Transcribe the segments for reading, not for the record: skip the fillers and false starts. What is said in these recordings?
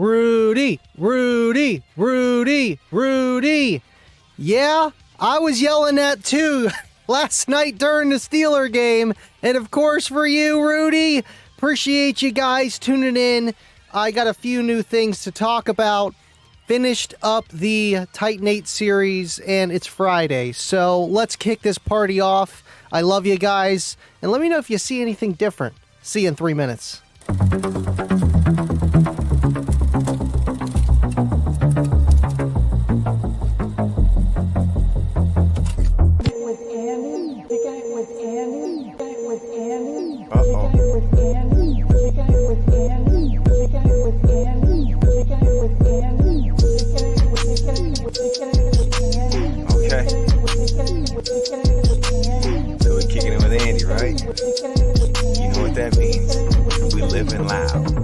Rudy, Rudy, Rudy, Rudy. Yeah, I was yelling that too last night during the Steeler game. And of course for you, Rudy, appreciate you guys tuning in. I got a few new things to talk about. Finished up the Titan 8 series and it's Friday. So let's kick this party off. I love you guys. And let me know if you see anything different. See you in 3 minutes. So we're kicking it with Andy, right? You know what that means. We living loud.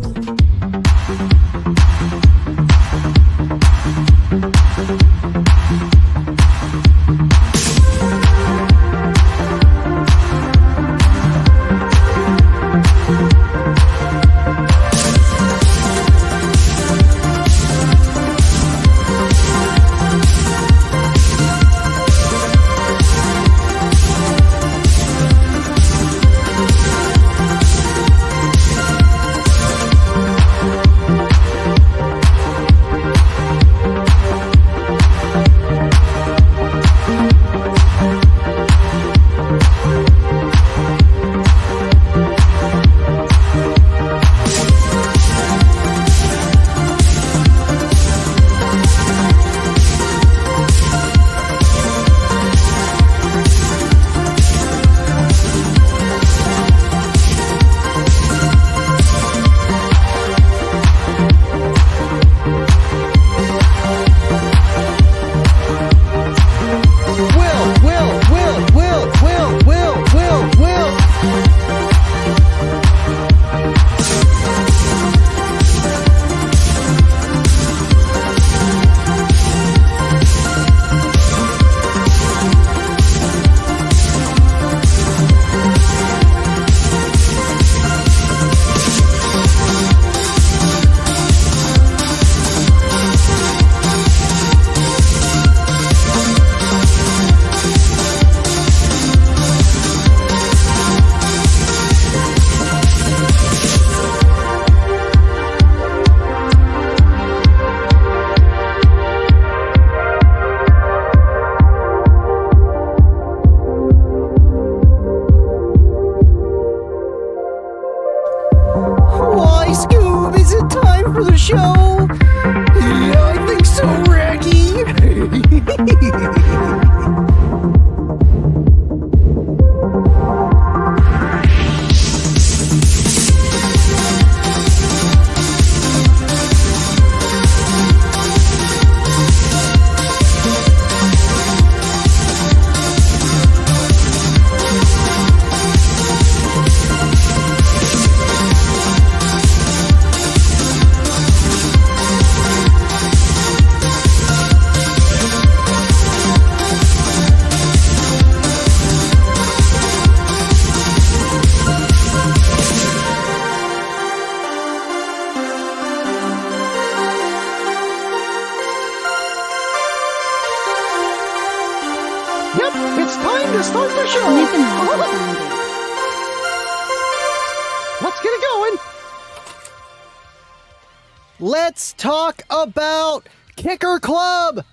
Let's talk about Kicker Club.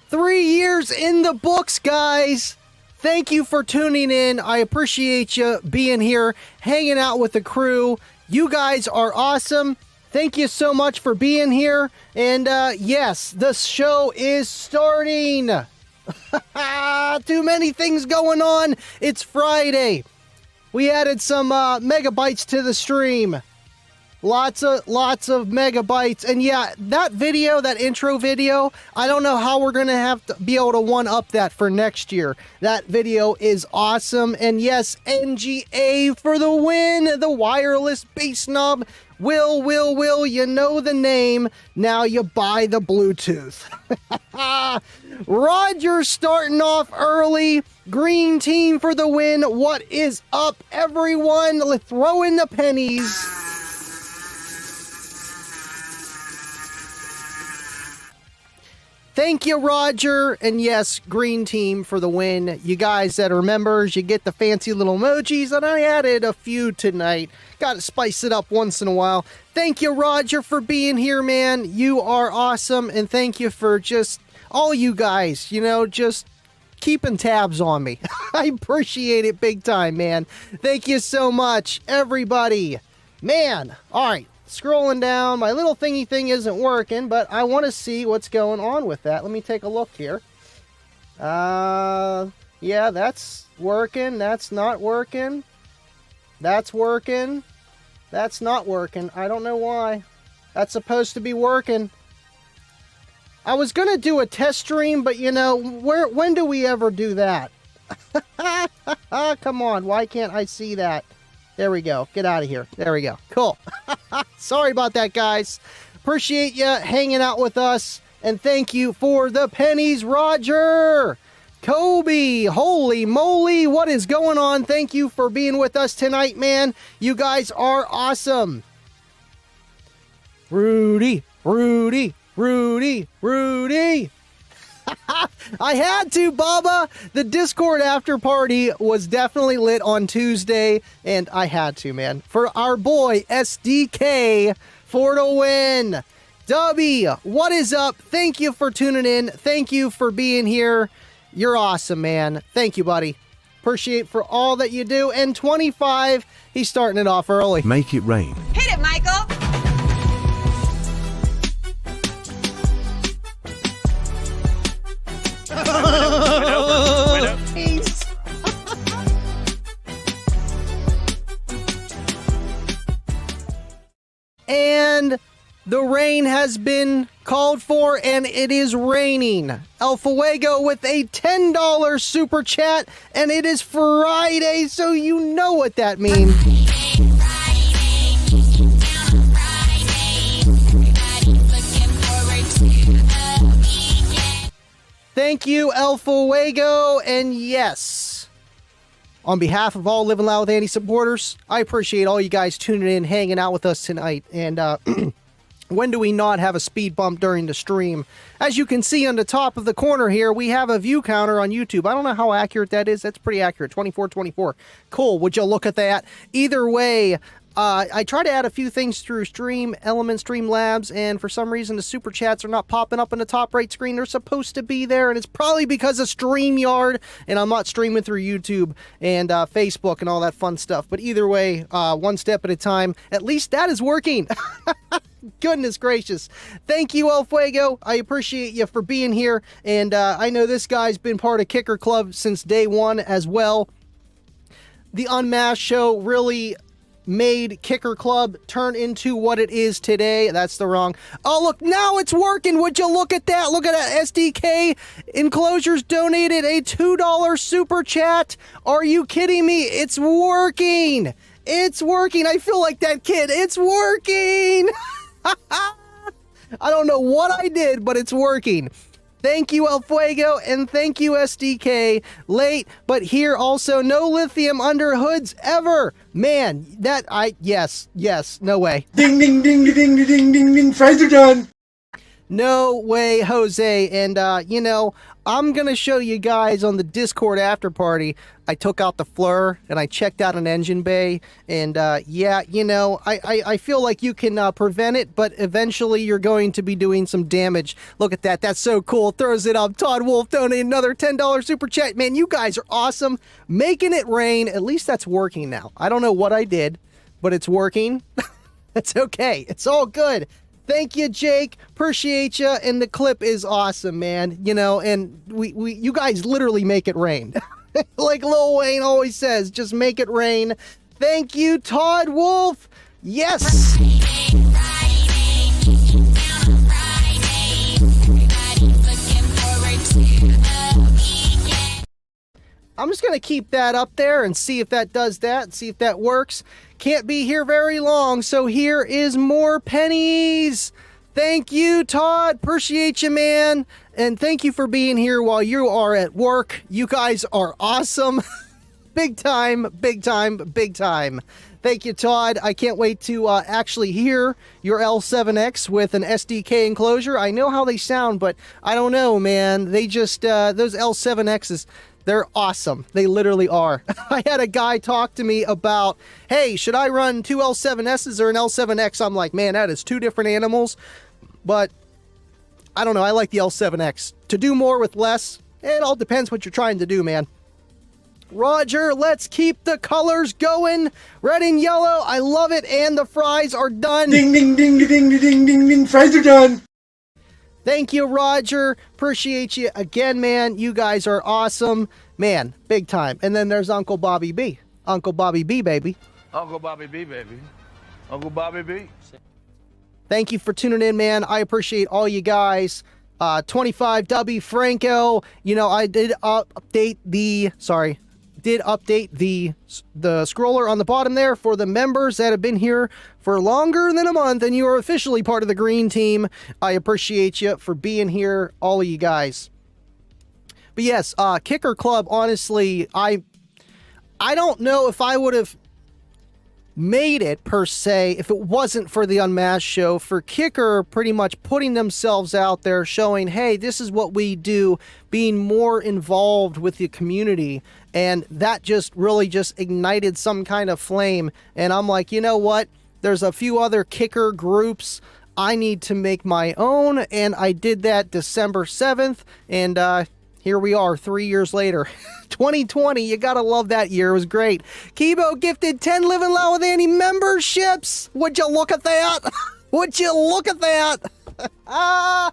3 years in the books, guys. Thank you for tuning in. I appreciate you being here, hanging out with the crew. You guys are awesome. Thank you so much for being here. And yes, the show is starting. Too many things going on. It's Friday. We added some megabytes to the stream. Lots of megabytes. And yeah, that video, that intro video, I don't know how we're going to have to be able to one-up that for next year. That video is awesome. And yes, NGA for the win. The wireless BassKnob. Will, you know the name. Now you buy the Bluetooth. Roger starting off early. Green team for the win. What is up, everyone? Let's throw in the pennies. Thank you, Roger. And yes, Green Team for the win. You guys that are members, you get the fancy little emojis, and I added a few tonight. Got to spice it up once in a while. Thank you, Roger, for being here, man. You are awesome, and thank you for just all you guys, you know, just keeping tabs on me. I appreciate it big time, man. Thank you so much, everybody. Man, all right. Scrolling down, my little thingy thing isn't working, but I want to see what's going on with that. Let me take a look here. Yeah, that's working. That's not working. That's working. That's not working. I don't know why. That's supposed to be working. I was going to do a test stream, but you know, when do we ever do that? Come on, why can't I see that? There we go. Get out of here. There we go. Cool. Sorry about that, guys. Appreciate you hanging out with us. And thank you for the pennies, Roger. Kobe, holy moly, what is going on? Thank you for being with us tonight, man. You guys are awesome. Rudy. I had to, Baba. The Discord after party was definitely lit on Tuesday, and I had to, man. For our boy, SDK, for the win. Dubby, what is up? Thank you for tuning in. Thank you for being here. You're awesome, man. Thank you, buddy. Appreciate for all that you do. And 25, he's starting it off early. Make it rain. Hit it, Michael. Peace. And the rain has been called for, and it is raining. LLwA with a $10 super chat, and it is Friday, so you know what that means. Thank you, LLwA, and yes, on behalf of all Livin Loud with Andy supporters, I appreciate all you guys tuning in, hanging out with us tonight, and when do we not have a speed bump during the stream? As you can see on the top of the corner here, we have a view counter on YouTube. I don't know how accurate that is. That's pretty accurate, 2424. Cool, would you look at that? Either way, I try to add a few things through Streamlabs, and for some reason the super chats are not popping up in the top right screen. They're supposed to be there, and it's probably because of StreamYard, and I'm not streaming through YouTube and Facebook and all that fun stuff. But either way, one step at a time. At least that is working. Goodness gracious. Thank you, LLwA. I appreciate you for being here, and I know this guy's been part of Kicker Club since day one as well. The Unmasked show really made Kicker Club turn into what it is today. That's the wrong. Oh, look, now it's working. Would you look at that? Look at that. SDK Enclosures donated a $2 super chat. Are you kidding me? It's working. It's working. I feel like that kid. It's working. I don't know what I did, but it's working. Thank you, LLwA, and thank you, SDK. Late, but here also, no lithium under hoods ever. Man, yes, no way. Ding, ding, ding, ding, ding, ding, ding, ding, fries are done. No way, Jose. And, you know, I'm going to show you guys on the Discord after party. I took out the FLIR and I checked out an engine bay. And, yeah, you know, I feel like you can prevent it, but eventually you're going to be doing some damage. Look at that. That's so cool. Throws it up. Todd Wolf donated another $10 super chat. Man, you guys are awesome. Making it rain. At least that's working now. I don't know what I did, but it's working. It's okay. It's all good. Thank you, Jake. Appreciate you. And the clip is awesome, man. You know, and you guys literally make it rain. Like Lil Wayne always says, just make it rain. Thank you, Todd Wolf. Yes. I'm just going to keep that up there and see if that does that, see if that works. Can't be here very long, so here is more pennies. Thank you, Todd. Appreciate you, man. And thank you for being here while you are at work. You guys are awesome. Big time, big time, big time. Thank you, Todd. I can't wait to actually hear your L7X with an SDK enclosure. I know how they sound, but I don't know, man. They just, those L7Xs, they're awesome. They literally are. I had a guy talk to me about, hey, should I run two L7Ss or an L7X? I'm like, man, that is two different animals. But I don't know. I like the L7X. To do more with less, it all depends what you're trying to do, man. Roger, let's keep the colors going. Red and yellow, I love it, and the fries are done. Ding, ding, ding, ding, ding, ding, ding, ding. Fries are done. Thank you, Roger. Appreciate you again, man. You guys are awesome. Man, big time. And then there's Uncle Bobby B. Uncle Bobby B, baby. Uncle Bobby B, baby. Uncle Bobby B. Thank you for tuning in, man. I appreciate all you guys. 25W Franco. You know, I did update the scroller on the bottom there for the members that have been here for longer than a month, and you are officially part of the green team. I appreciate you for being here, all of you guys. But yes, Kicker Club, honestly, I don't know if I would have made it per se if it wasn't for the Unmasked show, for Kicker pretty much putting themselves out there, showing, hey, this is what we do, being more involved with the community, and that just really just ignited some kind of flame. And I'm like, you know what, there's a few other Kicker groups, I need to make my own, and I did that December 7th, and here we are 3 years later. 2020, you gotta love that year. It was great. Kibo gifted 10 Livin Loud with Andy memberships. Would you look at that? Would you look at that?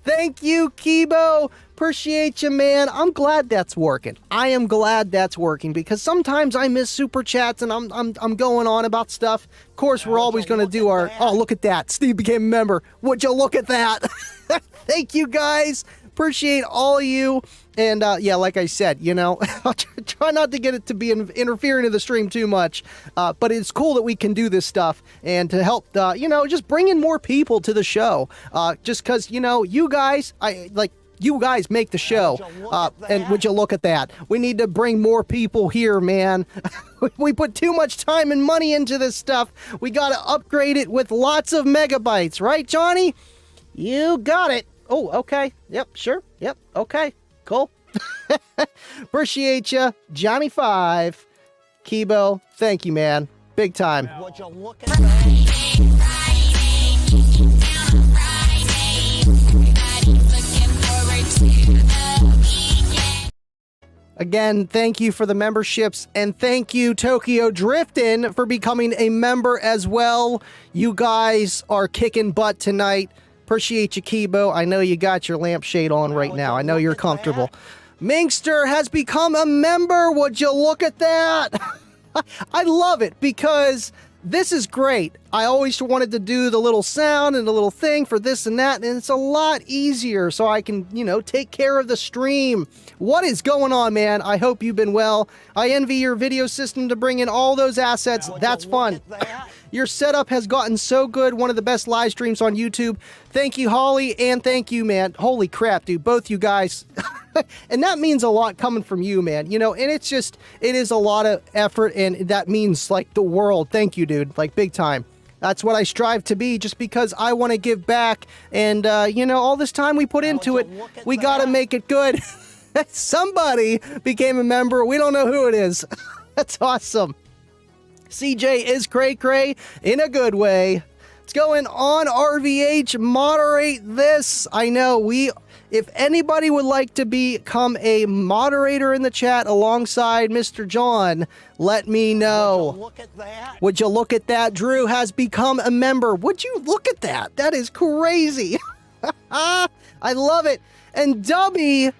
Thank you, Kibo. Appreciate you, man. I'm glad that's working. I am glad that's working, because sometimes I miss super chats and I'm going on about stuff. Of course, we're always going to do our, oh, look at that. Steve became a member. Would you look at that? Thank you, guys. Appreciate all of you. And yeah, like I said, you know, I'll try not to get it to be interfering in the stream too much. But it's cool that we can do this stuff and to help, you know, just bring in more people to the show. Just because, you know, you guys, you guys make the show. And would you look at that? We need to bring more people here, man. We put too much time and money into this stuff. We got to upgrade it with lots of megabytes. Right, Johnny? You got it. Oh, okay. Yep, sure. Yep, okay. Cool. Appreciate you, Johnny 5. Kibo, thank you, man. Big time. Would you look at that? Again, thank you for the memberships, and thank you, Tokyo Driftin', for becoming a member as well. You guys are kicking butt tonight. Appreciate you, Kibo. I know you got your lampshade on right now. I know you're comfortable. Minkster has become a member. Would you look at that? I love it, because this is great. I always wanted to do the little sound and the little thing for this and that, and it's a lot easier so I can, you know, take care of the stream. What is going on, man? I hope you've been well. I envy your video system to bring in all those assets. That's fun. Your setup has gotten so good. One of the best live streams on YouTube. Thank you, Holly, and thank you, man. Holy crap, dude. Both you guys. And that means a lot coming from you, man. You know, and it's just, it is a lot of effort, and that means, like, the world. Thank you, dude. Like, big time. That's what I strive to be, just because I want to give back. And, you know, all this time we put into it, we got to make it good. Somebody became a member. We don't know who it is. That's awesome. CJ is cray-cray in a good way. What's going on, RVH? Moderate this. I know if anybody would like to become a moderator in the chat alongside Mr. John, let me know. Would you look at that? Would you look at that? Drew has become a member. Would you look at that? That is crazy. I love it. And Dubby,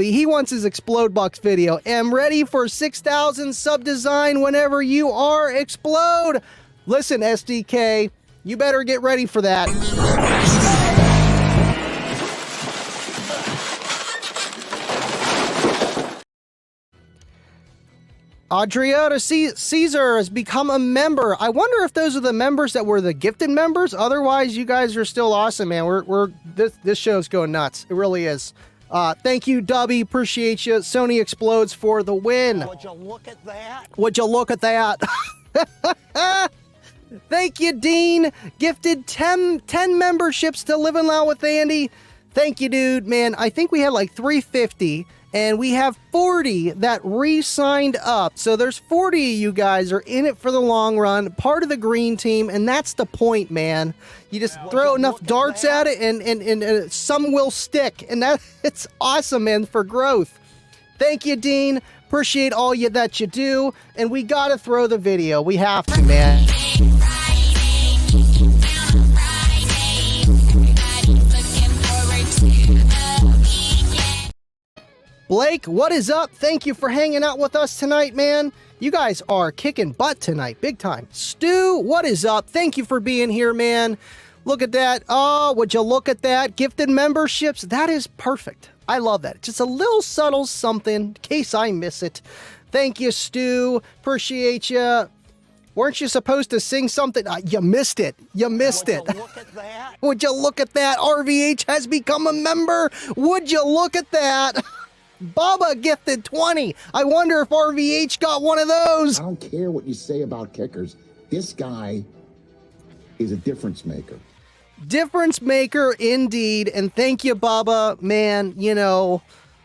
he wants his Explode Box video. Am ready for 6,000 sub design whenever you are. Explode. Listen, SDK, you better get ready for that. Adriana Caesar has become a member. I wonder if those are the members that were the gifted members. Otherwise, you guys are still awesome, man. This show's going nuts. It really is. Thank you, Dubby. Appreciate you. Sony Explodes for the win. Would you look at that? Would you look at that? Thank you, Dean. Gifted 10 memberships to Livin Loud with Andy. Thank you, dude. Man, I think we had like 350, and we have 40 that re-signed up. So there's 40 of you guys are in it for the long run, part of the green team, and that's the point, man. You just throw enough darts at it, and some will stick, and it's awesome, man, for growth. Thank you, Dean. Appreciate all that you do, and we gotta throw the video. We have to, man. Blake, what is up? Thank you for hanging out with us tonight, man. You guys are kicking butt tonight, big time. Stu, what is up? Thank you for being here, man. Look at that. Oh, would you look at that? Gifted memberships. That is perfect. I love that. Just a little subtle something in case I miss it. Thank you, Stu. Appreciate you. Weren't you supposed to sing something? You missed it. You missed it. Would you look at that? Would you look at that? RVH has become a member. Would you look at that? Baba gifted 20. I wonder if RVH got one of those. I don't care what you say about kickers. This guy is a difference maker. Difference maker indeed. And thank you, Baba. Man, you know,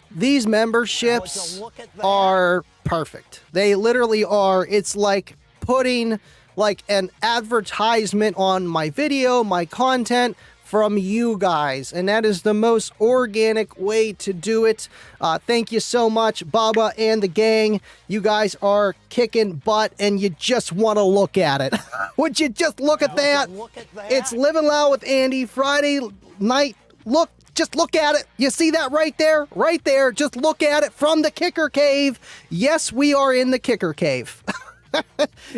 these memberships are perfect. They literally are. It's like putting like an advertisement on my video, my content from you guys, and that is the most organic way to do it. Thank you so much, Baba and the gang. You guys are kicking butt, and you just want to look at it. Would you just look at that? It's Livin Loud with Andy, Friday night. Look, just look at it. You see that right there? Right there. Just look at it from the Kicker Cave. Yes, we are in the Kicker Cave.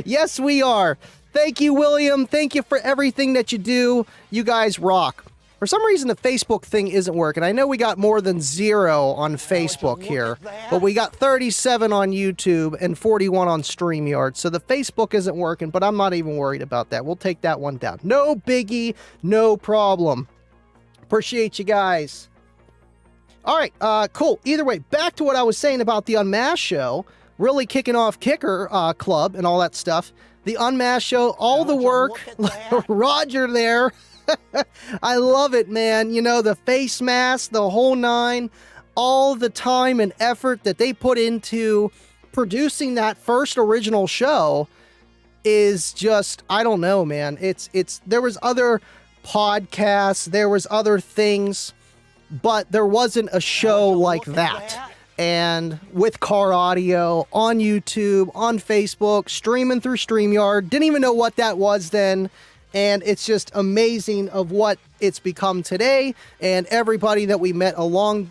Yes, we are. Thank you, William. Thank you for everything that you do. You guys rock. For some reason, the Facebook thing isn't working. I know we got more than 0 on Facebook here, but we got 37 on YouTube and 41 on StreamYard. So the Facebook isn't working, but I'm not even worried about that. We'll take that one down. No biggie, no problem. Appreciate you guys. All right, cool. Either way, back to what I was saying about the Unmasked show, really kicking off Kicker Club and all that stuff. The Unmasked show, all the work, Roger there. I love it, man. You know, the face mask, the whole nine, all the time and effort that they put into producing that first original show is just, I don't know, man. There was other podcasts, there was other things, but there wasn't a show like that. And with car audio on YouTube, on Facebook, streaming through StreamYard. Didn't even know what that was then. And it's just amazing of what it's become today. And everybody that we met along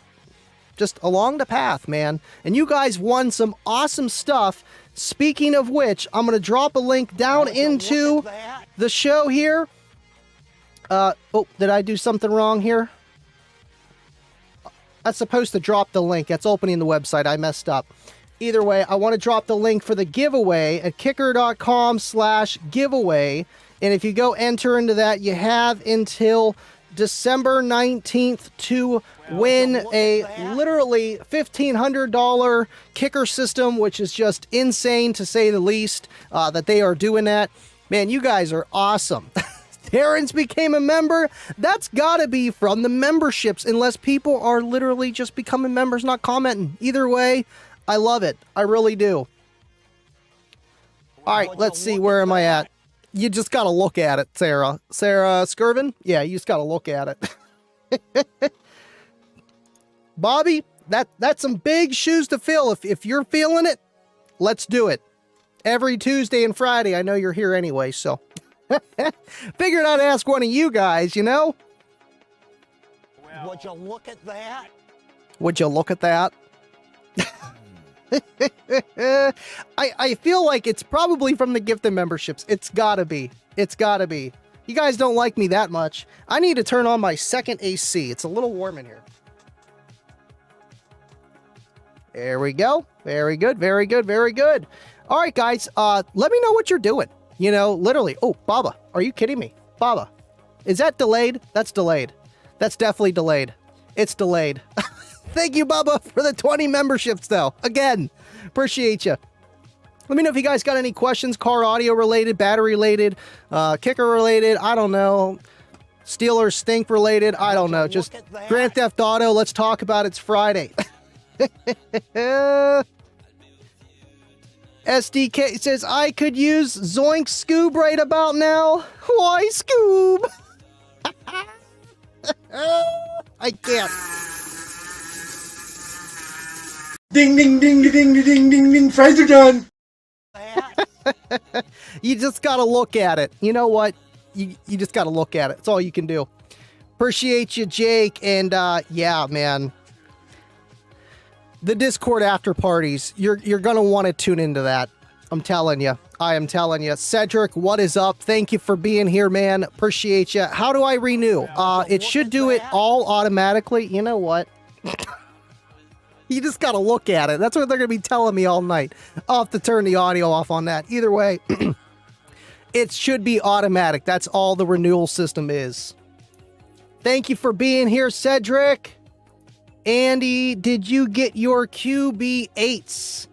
the path, man. And you guys won some awesome stuff. Speaking of which, I'm going to drop a link down into the show here. Oh, did I do something wrong here? That's supposed to drop the link. That's opening the website. I messed up. Either way, I want to drop the link for the giveaway at kicker.com/giveaway. And if you go enter into that, you have until December 19th to win a literally $1,500 kicker system, which is just insane to say the least, that they are doing that. Man, you guys are awesome. Terrence became a member. That's gotta be from the memberships, unless people are literally just becoming members, not commenting. Either way, I love it. I really do. All right, let's see. Where am I at? You just gotta look at it, Sarah. Sarah Skirvin? Yeah, you just gotta look at it. Bobby, that's some big shoes to fill. If you're feeling it, let's do it. Every Tuesday and Friday. I know you're here anyway, so... Figured I'd ask one of you guys, you know? Would you look at that? Would you look at that? I feel like it's probably from the gifted memberships. It's gotta be. It's gotta be. You guys don't like me that much. I need to turn on my second AC. It's a little warm in here. There we go. Very good, very good, very good. All right, guys, let me know what you're doing. You know, literally. Oh, Baba, are you kidding me? Baba, is that delayed? That's delayed. That's definitely delayed. It's delayed. Thank you, Bubba, for the 20 memberships, though. Again, appreciate you. Let me know if you guys got any questions, car audio related, battery related, kicker related, I don't know, Steelers stink related, I don't know. Just Grand Theft Auto, let's talk about it's Friday. SDK says, I could use Zoink Scoob right about now. Why Scoob? I can't. Ding, ding, ding, ding, ding, ding, ding, ding. Fries are done. You just gotta look at it. You know what? You just gotta look at it. That's all you can do. Appreciate you, Jake. And yeah, man. The Discord after parties, you're gonna want to tune into that. I'm telling you. I am telling you. Cedric, what is up? Thank you for being here, man. Appreciate you. How do I renew? It should do it all automatically. You know what? You just gotta look at it. That's what they're gonna be telling me all night. I'll have to turn the audio off on that. Either way, it should be automatic. That's all the renewal system is. Thank you for being here, Cedric. Andy, did you get your QB8s?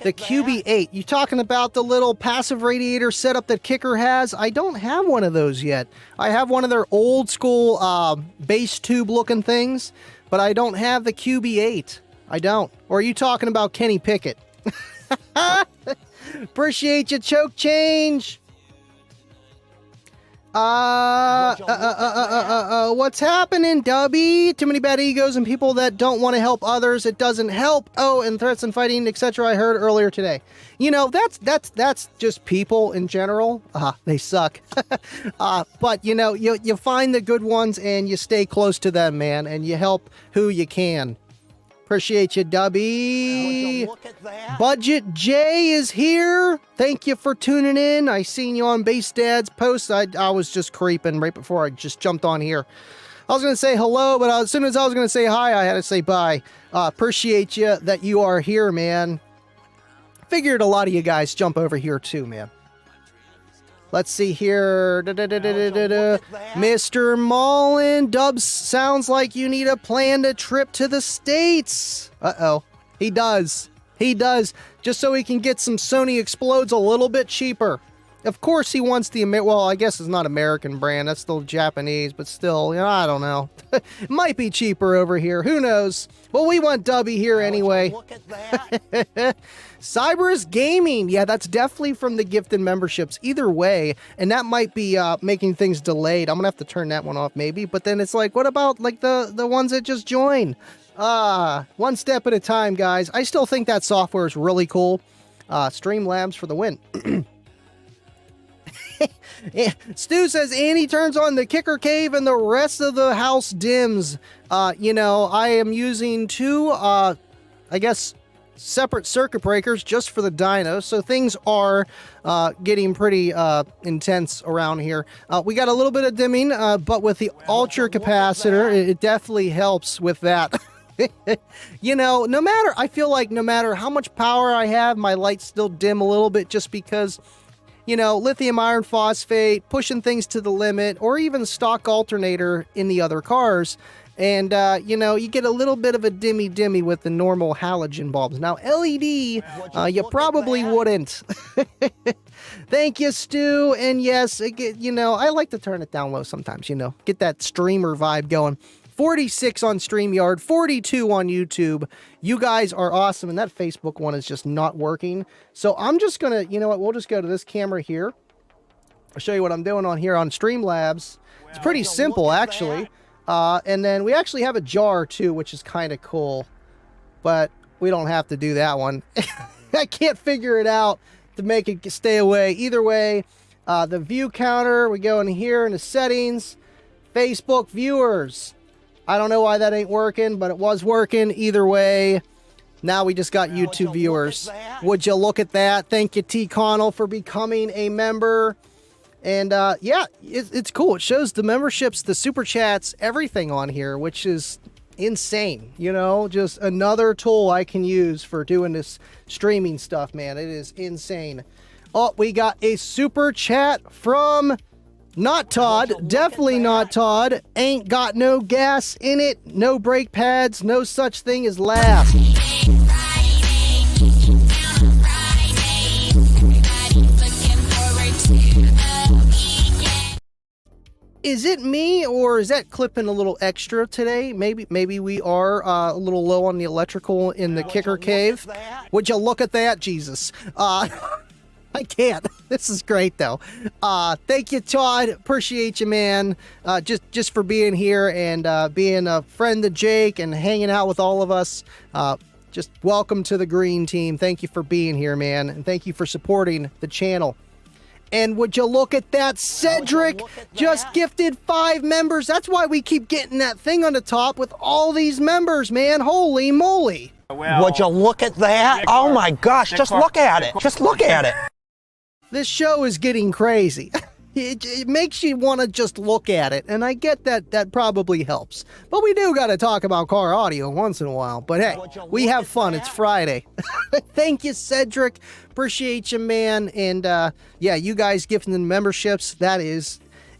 The QB8. You talking about the little passive radiator setup that Kicker has? I don't have one of those yet. I have one of their old school base tube looking things, but I don't have the QB8. I don't. Or are you talking about Kenny Pickett? Appreciate you, Choke Change. What's happening, Dubby? Too many bad egos and people that don't want to help others. It doesn't help. Oh, and threats and fighting, etc. I heard earlier today. You know, that's just people in general. They suck. But you know, you find the good ones and you stay close to them, man, and you help who you can. Appreciate you, Dubby. Budget J is here. Thank you for tuning in. I seen you on Base Dad's post. I was just creeping right before I just jumped on here. I was going to say hello, but as soon as I was going to say hi, I had to say bye. Appreciate you that you are here, man. Figured a lot of you guys jump over here too, man. Let's see here. Mr. Mullen, Dubs, sounds like you need a planned trip to the States. Uh-oh. He does. He does. Just so he can get some Sony Explodes a little bit cheaper. Of course he wants the, well, I guess it's not American brand. That's still Japanese, but still, you know, I don't know. It might be cheaper over here. Who knows? Well, we want Dubby here anyway. Look at that. Cyberus Gaming. Yeah, that's definitely from the gifted memberships. Either way, and that might be making things delayed. I'm going to have to turn that one off maybe. But then it's like, what about like the ones that just joined? One step at a time, guys. I still think that software is really cool. Streamlabs for the win. Stu says Annie turns on the kicker cave and the rest of the house dims. You know, I am using two, I guess, separate circuit breakers just for the dyno, so things are getting pretty intense around here. We got a little bit of dimming, but with the ultra capacitor, it definitely helps with that. You know, I feel like no matter how much power I have, my lights still dim a little bit just because, you know, lithium iron phosphate, pushing things to the limit, or even stock alternator in the other cars. And, you know, you get a little bit of a dimmy with the normal halogen bulbs. Now, LED, you probably wouldn't. Thank you, Stu. And yes, you know, I like to turn it down low sometimes, you know, get that streamer vibe going. 46 on StreamYard, 42 on YouTube. You guys are awesome, and that Facebook one is just not working. So I'm just going to, you know what, we'll just go to this camera here. I'll show you what I'm doing on here on Streamlabs. It's pretty simple, actually. And then we actually have a jar, too, which is kind of cool. But we don't have to do that one. I can't figure it out to make it stay away. Either way, the view counter, we go in here in the settings. Facebook viewers. I don't know why that ain't working, but it was working. Either way, now we just got YouTube viewers. Would you look at that? Thank you, T. Connell, for becoming a member. And yeah, it's cool. It shows the memberships, the super chats, everything on here, which is insane. You know, just another tool I can use for doing this streaming stuff, man. It is insane. Oh, we got a super chat from Not Todd. Definitely not Todd. Ain't got no gas in it. No brake pads. No such thing as laugh. Is it me, or is that clipping a little extra today? Maybe we are a little low on the electrical in the kicker cave. Would you look at that, Jesus? I can't. This is great, though. Thank you, Todd. Appreciate you, man. Just for being here and being a friend to Jake and hanging out with all of us. Just welcome to the green team. Thank you for being here, man, and thank you for supporting the channel. And would you look at that? Cedric just gifted 5 members. That's why we keep getting that thing on the top with all these members, man. Holy moly. Would you look at that? Oh my gosh, just look at it. Just look at it. This show is getting crazy. It makes you want to just look at it, and I get that probably helps. But we do got to talk about car audio once in a while. But hey, we have fun. It's Friday. Thank you, Cedric. Appreciate you, man. And yeah, you guys gifting the memberships.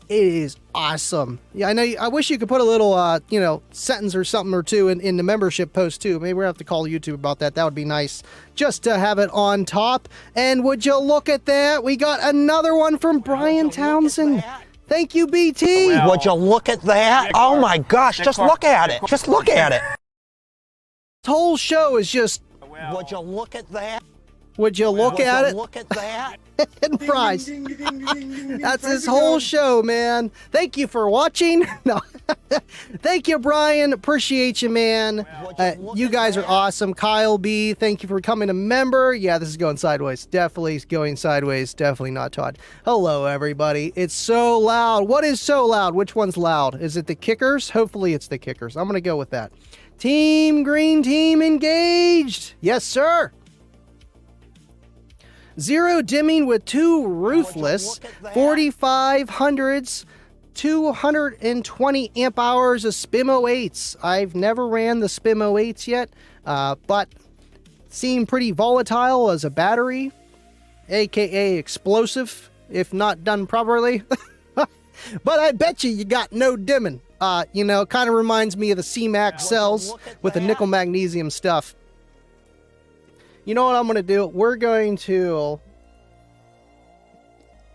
It is awesome. Yeah, I know. I wish you could put a little, sentence or something or two in the membership post too. Maybe we'll have to call YouTube about that. That would be nice, just to have it on top. And would you look at that? We got another one from Brian Townsend. Thank you, BT. Would you look at that? Oh my gosh, just look at it. Just look at it. This whole show is just. Would you look at that? Would you look at it? Look at that. And price. That's his whole show, man. Thank you for watching. No. Thank you, Brian. Appreciate you, man. You guys are awesome. Kyle B, thank you for becoming a member. Yeah, this is going sideways. Definitely going sideways. Definitely not Todd. Hello, everybody. It's so loud. What is so loud? Which one's loud? Is it the kickers? Hopefully it's the kickers. I'm going to go with that. Team Green Team engaged. Yes, sir. Zero dimming with 2 ruthless 4500s, 220 amp hours of SPIM 08s. I've never ran the SPIM 08s yet, but seem pretty volatile as a battery, aka explosive if not done properly. But I bet you got no dimming. Kind of reminds me of the C-Max cells with the nickel magnesium stuff. You know what I'm going to do? We're going to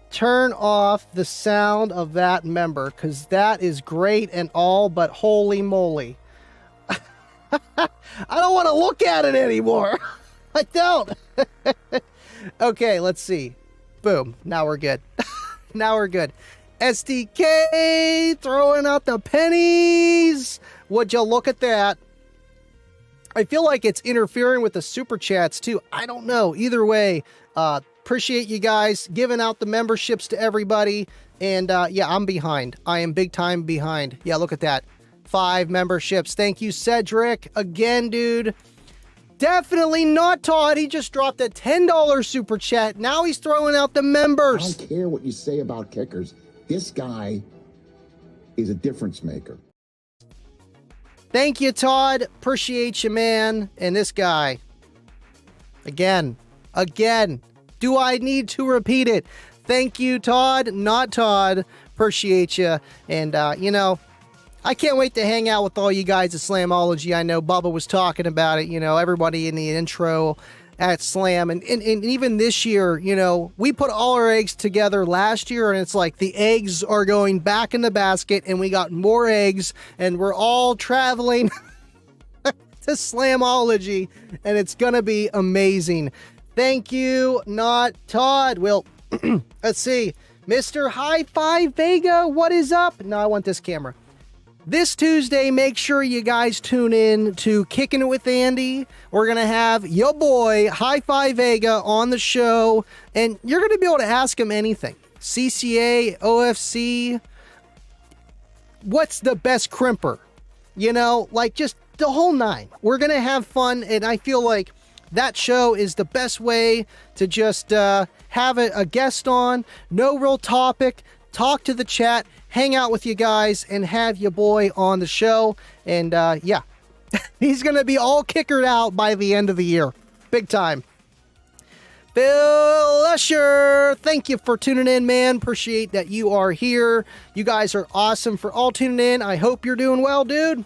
turn off the sound of that member, because that is great and all, but holy moly. I don't want to look at it anymore. I don't. Okay, let's see. Boom. Now we're good. Now we're good. SDK throwing out the pennies. Would you look at that? I feel like it's interfering with the super chats too. I don't know. Either way, appreciate you guys giving out the memberships to everybody. And yeah, I'm behind. I am big time behind. Yeah, look at that. 5 memberships. Thank you, Cedric. Again, dude. Definitely not Todd. He just dropped a $10 super chat. Now he's throwing out the members. I don't care what you say about kickers. This guy is a difference maker. Thank you, Todd. Appreciate you, man. And this guy. Again. Do I need to repeat it? Thank you, Todd. Not Todd. Appreciate you. And, I can't wait to hang out with all you guys at Slamology. I know Bubba was talking about it. Everybody in the intro at Slam. And even this year, we put all our eggs together last year, and it's like the eggs are going back in the basket, and we got more eggs, and we're all traveling to Slamology, and it's going to be amazing. Thank you, not Todd. Well, let's see. Mr. Hi-Fi Vega, what is up? No, I want this camera. This Tuesday, make sure you guys tune in to Kicking It with Andy. We're going to have your boy, Hi-Fi Vega, on the show, and you're going to be able to ask him anything. CCA, OFC, what's the best crimper? Just the whole 9. We're going to have fun, and I feel like that show is the best way to just have a guest on, no real topic, talk to the chat, hang out with you guys, and have your boy on the show. And yeah, he's going to be all kickered out by the end of the year. Big time. Phil Lesher, thank you for tuning in, man. Appreciate that you are here. You guys are awesome for all tuning in. I hope you're doing well, dude.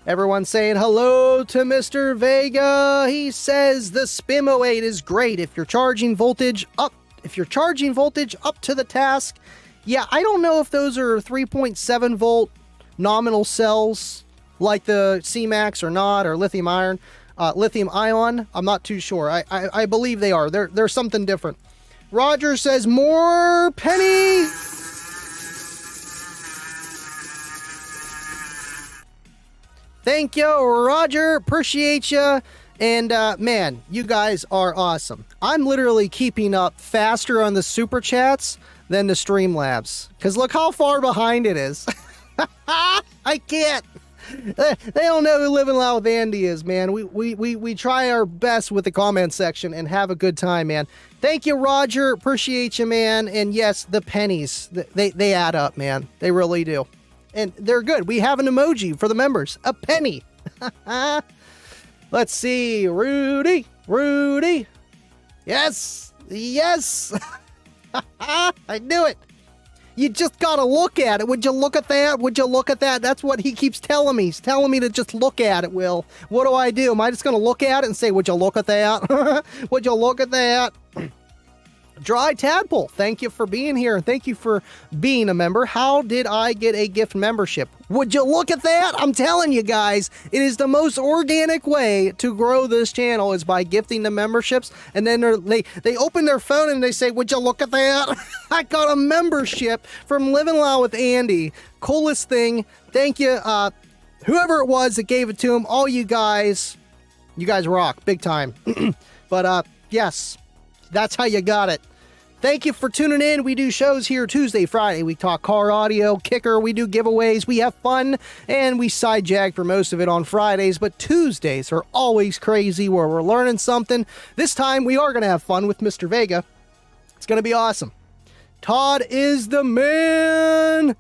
Everyone saying hello to Mr. Vega. He says the Spimo8 is great if you're charging voltage up. If you're charging voltage up to the task. Yeah, I don't know if those are 3.7 volt nominal cells like the C-Max or not, or lithium ion. I'm not too sure. I believe they are. They're something different. Roger says more penny. Thank you, Roger. Appreciate you. And man, you guys are awesome. I'm literally keeping up faster on the super chats than the Streamlabs, because look how far behind it is. I can't. They don't know who Livin Loud with Andy is, man. We try our best with the comment section and have a good time, man. Thank you, Roger. Appreciate you, man. And yes, the pennies, they add up, man. They really do. And they're good. We have an emoji for the members. A penny. Let's see. Rudy. Yes. I knew it. You just gotta look at it. Would you look at that? Would you look at that? That's what he keeps telling me. He's telling me to just look at it, Will. What do I do? Am I just gonna look at it and say, would you look at that? Would you look at that? Dry Tadpole, thank you for being here. Thank you for being a member. How did I get a gift membership? Would you look at that? I'm telling you guys, it is the most organic way to grow this channel is by gifting the memberships. And then they open their phone and they say, would you look at that? I got a membership from Livin Loud with Andy. Coolest thing. Thank you. Whoever it was that gave it to him, all you guys rock big time. But yes, that's how you got it. Thank you for tuning in. We do shows here Tuesday, Friday. We talk car audio, kicker. We do giveaways. We have fun, and we side jag for most of it on Fridays. But Tuesdays are always crazy where we're learning something. This time, we are going to have fun with Mr. Vega. It's going to be awesome. Todd is the man.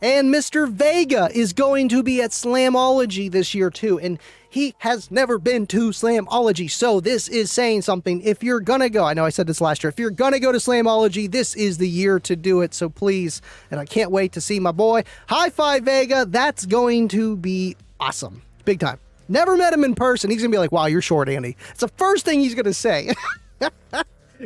And Mr. Vega is going to be at Slamology this year, too. And he has never been to Slamology, so this is saying something. If you're gonna go, I know I said this last year, if you're gonna go to Slamology, this is the year to do it, so please. And I can't wait to see my boy. High five, Vega. That's going to be awesome. Big time. Never met him in person. He's gonna be like, wow, you're short, Andy. It's the first thing he's gonna say.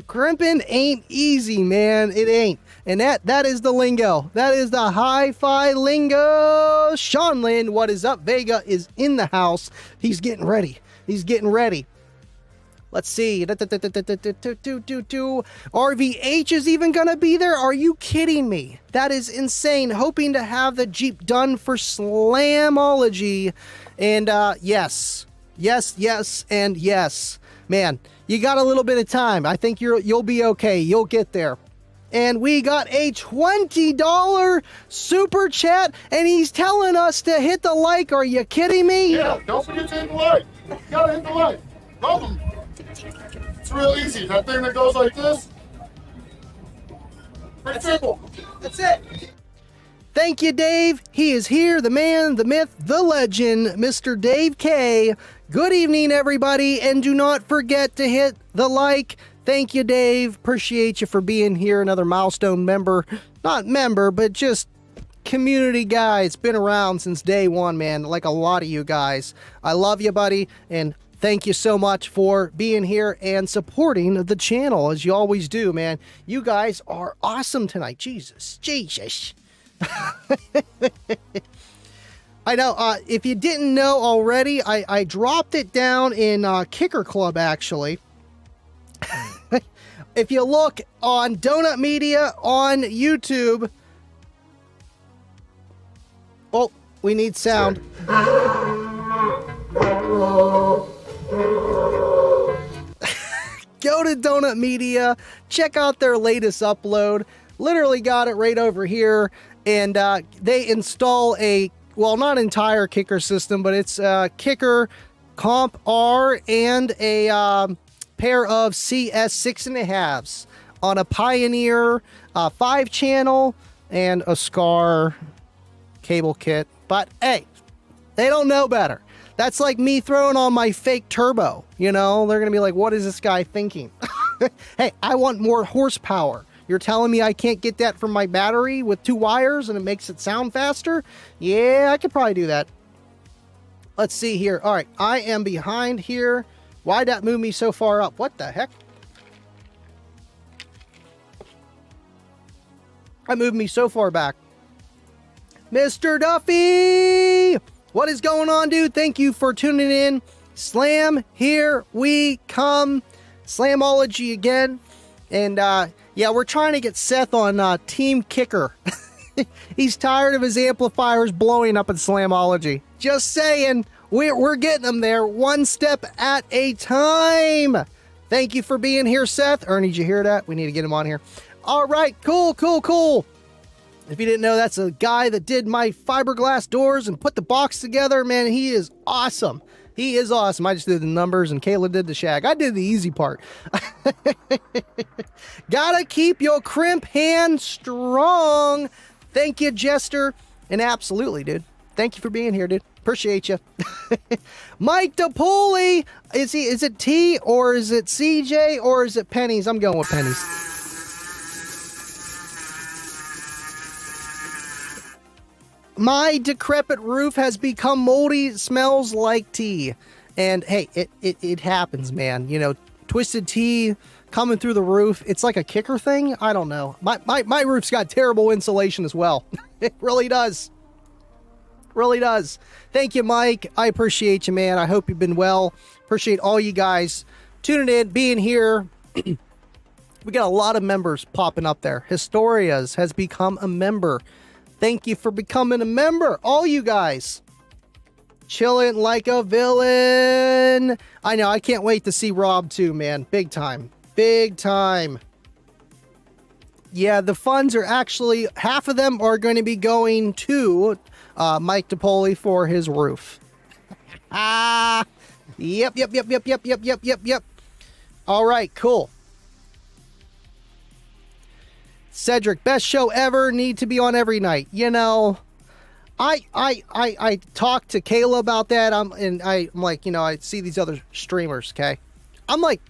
Crimping ain't easy, man. It ain't. And that is the lingo. That is the hi-fi lingo. Sean Lynn, what is up? Vega is in the house. He's getting ready. Let's see. RVH is even going to be there? Are you kidding me? That is insane. Hoping to have the Jeep done for Slamology. And yes, and yes. Man, you got a little bit of time. I think you'll be okay. You'll get there. And we got a $20 super chat, and he's telling us to hit the like. Are you kidding me? Yeah, don't forget to hit the like. You gotta hit the like. Love them. It's real easy. That thing that goes like this. Pretty simple. That's it. Thank you, Dave. He is here, the man, the myth, the legend, Mr. Dave K. Good evening, everybody, and do not forget to hit the like. Thank you, Dave. Appreciate you for being here. Another milestone member. Not member, but just community guy. It's been around since day one, man, like a lot of you guys. I love you, buddy, and thank you so much for being here and supporting the channel, as you always do, man. You guys are awesome tonight. Jesus. I know, if you didn't know already, I dropped it down in Kicker Club, actually. If you look on Donut Media on YouTube... Oh, we need sound. Go to Donut Media, check out their latest upload. Literally got it right over here. And they install a, well, not entire kicker system, but it's a kicker, comp R, and a pair of CS 6.5s on a Pioneer 5-channel and a SCAR cable kit. But hey, they don't know better. That's like me throwing on my fake turbo. You know, they're going to be like, what is this guy thinking? Hey, I want more horsepower. You're telling me I can't get that from my battery with 2 wires and it makes it sound faster? Yeah, I could probably do that. Let's see here. All right, I am behind here. Why'd that move me so far up? What the heck? That moved me so far back. Mr. Duffy! What is going on, dude? Thank you for tuning in. Slam, here we come. Slamology again. And, yeah, we're trying to get Seth on Team Kicker. He's tired of his amplifiers blowing up in Slamology. Just saying, we're getting them there one step at a time. Thank you for being here, Seth. Ernie, did you hear that? We need to get him on here. All right, cool. If you didn't know, that's a guy that did my fiberglass doors and put the box together. Man, he is awesome. He is awesome. I just did the numbers and Kayla did the shag. I did the easy part. Gotta keep your crimp hand strong. Thank you, Jester. And absolutely, dude. Thank you for being here, dude. Appreciate you. Mike DePoli. Is it T or is it CJ or is it Pennies? I'm going with Pennies. My decrepit roof has become moldy. Smells like tea. And hey, it happens, man. You know, twisted tea coming through the roof. It's like a kicker thing. I don't know. My roof's got terrible insulation as well. It really does. Really does. Thank you, Mike. I appreciate you, man. I hope you've been well. Appreciate all you guys tuning in, being here. We got a lot of members popping up there. Historias has become a member. Thank you for becoming a member, all you guys. Chilling like a villain. I know, I can't wait to see Rob too, man. Big time. Big time. Yeah, the funds are actually, half of them are going to be going to Mike DePoli for his roof. Yep. All right, cool. Cedric, best show ever, need to be on every night. You know, I talked to Kayla about that. I'm like, you know, I see these other streamers, okay? I'm like,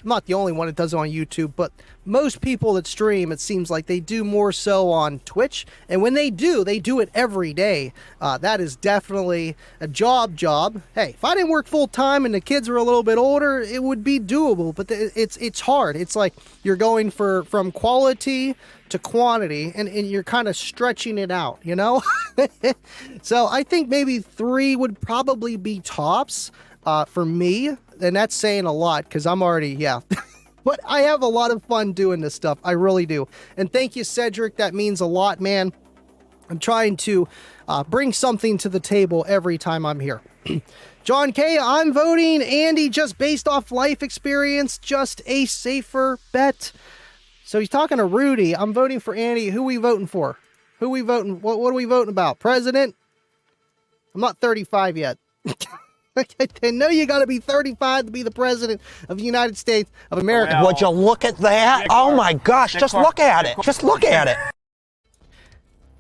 I'm not the only one that does it on YouTube, but most people that stream, it seems like they do more so on Twitch. And when they do it every day. That is definitely a job. Hey, if I didn't work full time and the kids were a little bit older, it would be doable. But it's hard. It's like you're going from quality to quantity, and you're kind of stretching it out, you know? So I think maybe 3 would probably be tops for me. And that's saying a lot because I'm already, yeah. But I have a lot of fun doing this stuff. I really do. And thank you, Cedric. That means a lot, man. I'm trying to bring something to the table every time I'm here. John K., I'm voting Andy just based off life experience, just a safer bet. So he's talking to Rudy. I'm voting for Andy. Who we voting for? Who we voting? What are we voting about? President? I'm not 35 yet. I know you got to be 35 to be the president of the United States of America. Well, would you look at that? Oh my gosh, just look at it. Just look at it.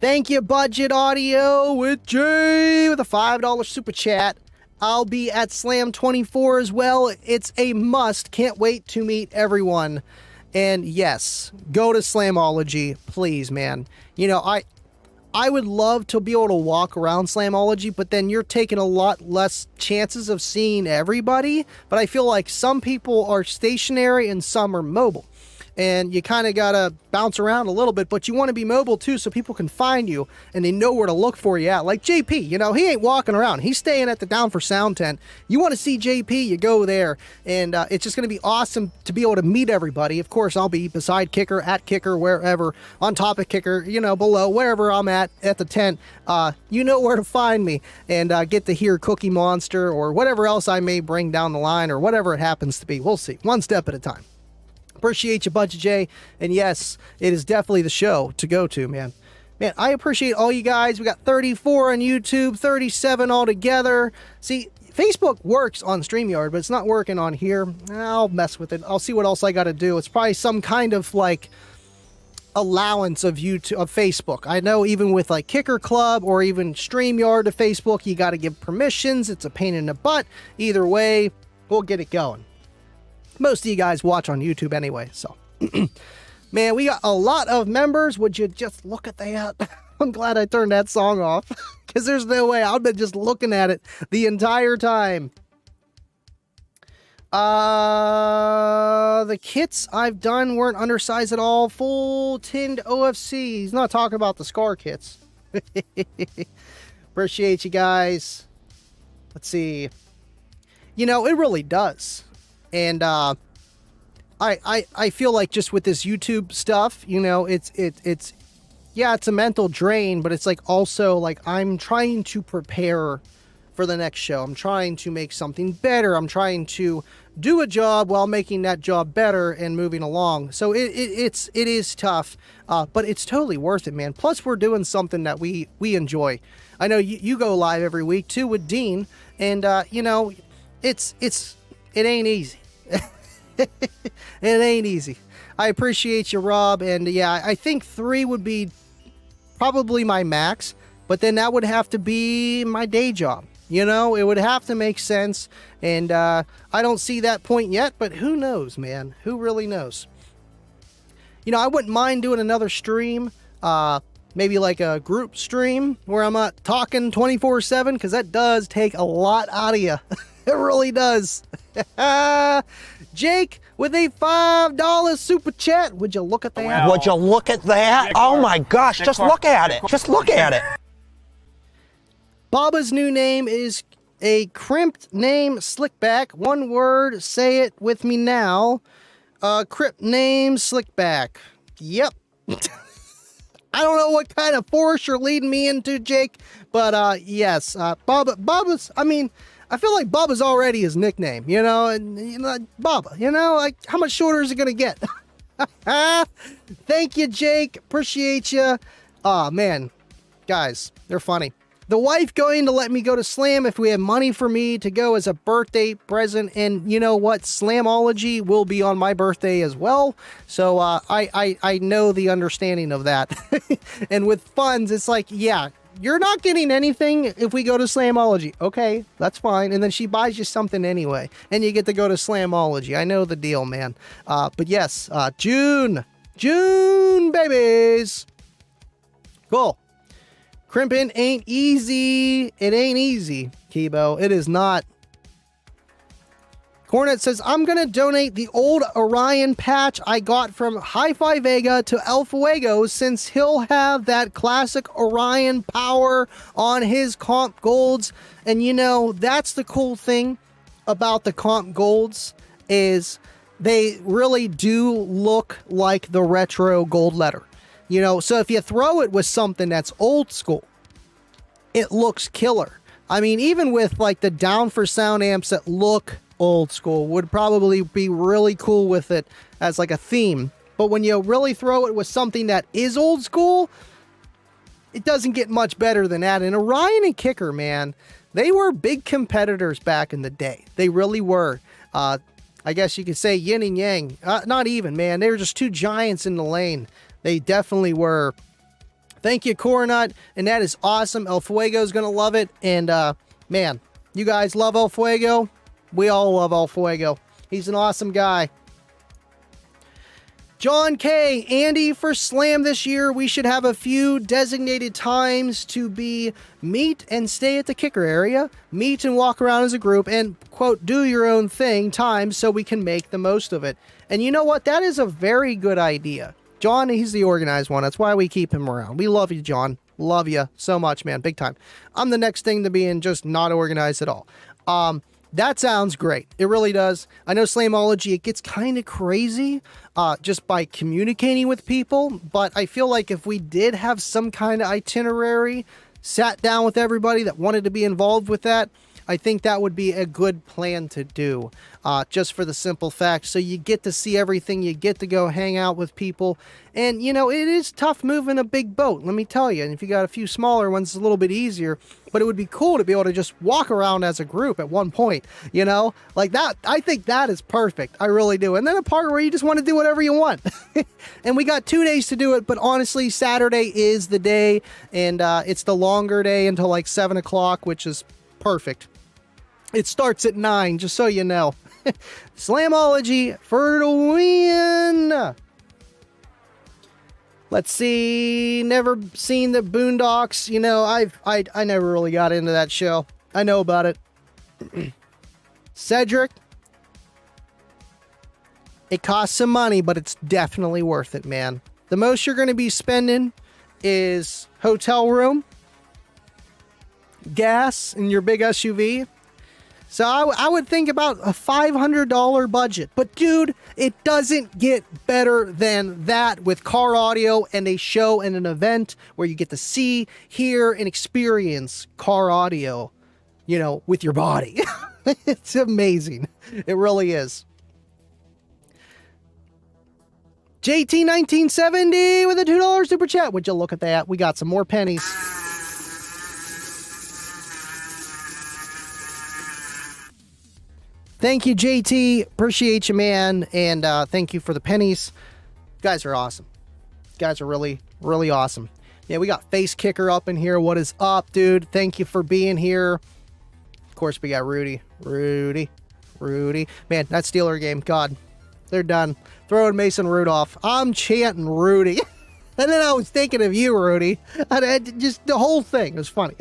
Thank you, Budget Audio with Jay with a $5 super chat. I'll be at Slam 24 as well. It's a must. Can't wait to meet everyone. And yes, go to Slamology, please, man. You know, I would love to be able to walk around Slamology, but then you're taking a lot less chances of seeing everybody. But I feel like some people are stationary and some are mobile. And you kind of got to bounce around a little bit, but you want to be mobile too so people can find you and they know where to look for you at. Like JP, you know, he ain't walking around. He's staying at the Down for Sound tent. You want to see JP, you go there. And it's just going to be awesome to be able to meet everybody. Of course, I'll be beside Kicker, at Kicker, wherever, on top of Kicker, you know, below, wherever I'm at the tent. You know where to find me and get to hear Cookie Monster or whatever else I may bring down the line or whatever it happens to be. We'll see. One step at a time. Appreciate you, Budget J. And yes, it is definitely the show to go to, man. Man, I appreciate all you guys. We got 34 on YouTube, 37 altogether. See, Facebook works on StreamYard, but it's not working on here. I'll mess with it. I'll see what else I got to do. It's probably some kind of like allowance of YouTube, of Facebook. I know even with like Kicker Club or even StreamYard to Facebook, you got to give permissions. It's a pain in the butt. Either way, we'll get it going. Most of you guys watch on YouTube anyway, so. Man, we got a lot of members. Would you just look at that? I'm glad I turned that song off, because there's no way. I've been just looking at it the entire time. The kits I've done weren't undersized at all. Full tinned OFC. He's not talking about the Scar kits. Appreciate you guys. Let's see. You know, it really does. And I feel like just with this YouTube stuff, you know, it's yeah, it's a mental drain, but it's like also like I'm trying to prepare for the next show. I'm trying to make something better. I'm trying to do a job while making that job better and moving along. So it is tough, but it's totally worth it, man. Plus we're doing something that we enjoy. I know you go live every week too with Dean, and you know, it ain't easy. It ain't easy. I appreciate you, Rob, and yeah, I think 3 would be probably my max, but then that would have to be my day job. You know, it would have to make sense, and I don't see that point yet, but who knows, man? Who really knows? You know, I wouldn't mind doing another stream, maybe like a group stream where I'm not talking 24/7, because that does take a lot out of you. It really does. Jake with a $5 super chat. Would you look at that? Would you look at that? Oh my gosh, just look at it. Just look at it. Baba's new name is a crimped name, Slickback. One word, say it with me now. Crimped name, Slickback. Yep. I don't know what kind of force you're leading me into, Jake, but yes, Baba's, I mean, I feel like Baba's already his nickname, you know, and you know, Baba, you know, like how much shorter is it gonna get? Thank you, Jake. Appreciate you. Oh man, guys, they're funny. The wife going to let me go to Slam if we have money for me to go as a birthday present, and you know what? Slamology will be on my birthday as well, so I know the understanding of that. And with funds, it's like, yeah. You're not getting anything if we go to Slamology. Okay, that's fine. And then she buys you something anyway. And you get to go to Slamology. I know the deal, man. But yes, June, babies. Cool. Crimping ain't easy. It ain't easy, Kibo. It is not. Cornet says, I'm going to donate the old Orion patch I got from Hi-Fi Vega to LLwA since he'll have that classic Orion power on his comp golds. And you know, that's the cool thing about the comp golds is they really do look like the retro gold letter. You know, so if you throw it with something that's old school, it looks killer. I mean, even with like the down for sound amps that look old school would probably be really cool with it as like a theme, but when you really throw it with something that is old school, it doesn't get much better than that. And Orion and Kicker, man, they were big competitors back in the day. They really were. I guess you could say yin and yang. Not even, man. They were just two giants in the lane. They definitely were. Thank you, Coronut, and that is awesome. LLwA is gonna love it, and man, you guys love LLwA. We all love LLwA. He's an awesome guy. John K. Andy, for Slam this year, we should have a few designated times to be meet and stay at the Kicker area, meet and walk around as a group, and, quote, do your own thing times so we can make the most of it. And you know what? That is a very good idea. John, he's the organized one. That's why we keep him around. We love you, John. Love you so much, man. Big time. I'm the next thing to being just not organized at all. That sounds great. It really does. I know Slamology, it gets kind of crazy just by communicating with people, but I feel like if we did have some kind of itinerary, sat down with everybody that wanted to be involved with that, I think that would be a good plan to do, just for the simple fact. So you get to see everything, you get to go hang out with people. And, you know, it is tough moving a big boat, let me tell you. And if you got a few smaller ones, it's a little bit easier. But it would be cool to be able to just walk around as a group at one point, you know? Like that, I think that is perfect. I really do. And then a part where you just want to do whatever you want. And we got 2 days to do it, but honestly, Saturday is the day. And it's the longer day until like 7 o'clock, which is perfect. It starts at 9, just so you know. Slamology for the win! Let's see, never seen the Boondocks. You know, I never really got into that show. I know about it. Cedric, it costs some money, but it's definitely worth it, man. The most you're going to be spending is hotel room, gas in your big SUV. So I would think about a $500 budget. But dude, it doesn't get better than that with car audio and a show and an event where you get to see, hear, and experience car audio, you know, with your body. It's amazing. It really is. JT1970 with a $2 super chat. Would you look at that? We got some more pennies. Thank you, JT. Appreciate you, man. And thank you for the pennies. You guys are awesome. You guys are really, really awesome. Yeah, we got Face Kicker up in here. What is up, dude? Thank you for being here. Of course, we got Rudy. Rudy. Man, that Steeler game, God, they're done. Throwing Mason Rudolph. I'm chanting Rudy. And then I was thinking of you, Rudy. Just the whole thing was funny.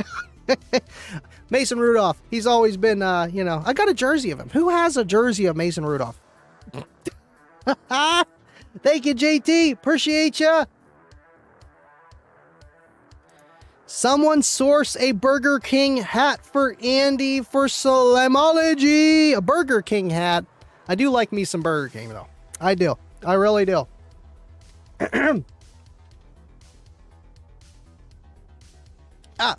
Mason Rudolph, he's always been, you know, I got a jersey of him. Who has a jersey of Mason Rudolph? Thank you, JT. Appreciate ya. Someone source a Burger King hat for Andy for Slamology. A Burger King hat. I do like me some Burger King, though. I do. I really do.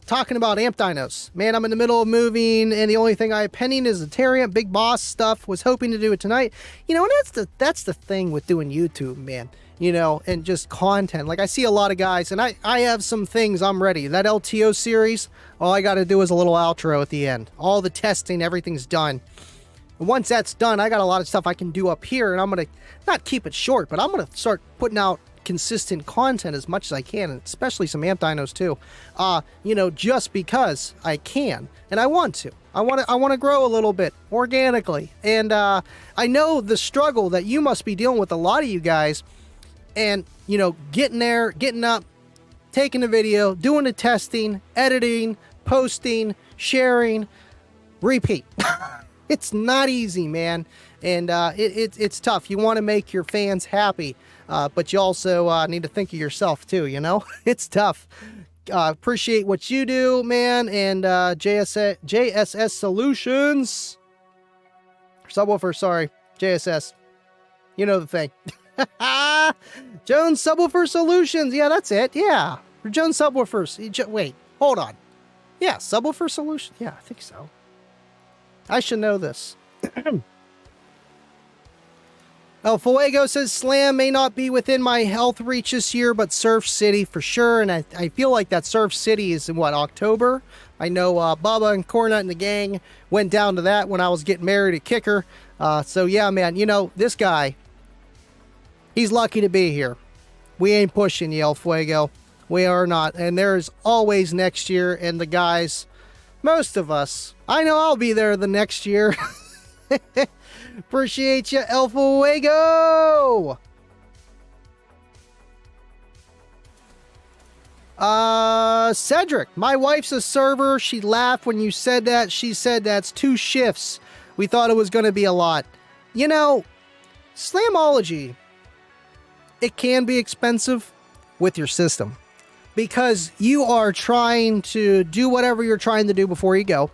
Talking about amp dynos. Man, I'm in the middle of moving, and the only thing I have pending is the Tariant Big Boss stuff. Was hoping to do it tonight. You know, and that's the thing with doing YouTube, man. You know, and just content. Like, I see a lot of guys, and I have some things I'm ready. That LTO series, all I got to do is a little outro at the end. All the testing, everything's done. And once that's done, I got a lot of stuff I can do up here, and I'm going to not keep it short, but I'm going to start putting out consistent content as much as I can, and especially some amp dynos too. You know, just because I can and I want to. I want to grow a little bit organically, and I know the struggle that you must be dealing with, a lot of you guys, and you know, getting there, getting up, taking the video, doing the testing, editing, posting, sharing, repeat. It's not easy, man, and it's tough. You want to make your fans happy. But you also need to think of yourself too, you know? It's tough. Appreciate what you do, man. And JSS Solutions. Subwoofer, sorry. JSS. You know the thing. Jones Subwoofer Solutions. Yeah, that's it. Yeah. Jones Subwoofers. Wait, hold on. Yeah, Subwoofer Solutions. Yeah, I think so. I should know this. El Fuego says, Slam may not be within my health reach this year, but Surf City for sure. And I feel like that Surf City is in, what, October? I know Bubba and Cornut and the gang went down to that when I was getting married at Kicker. So, yeah, man, you know, this guy, he's lucky to be here. We ain't pushing you, El Fuego. We are not. And there's always next year. And the guys, most of us, I know I'll be there the next year. Appreciate you, El Fuego. Cedric, my wife's a server. She laughed when you said that. She said that's 2 shifts. We thought it was going to be a lot. You know, Slamology, it can be expensive with your system because you are trying to do whatever you're trying to do before you go.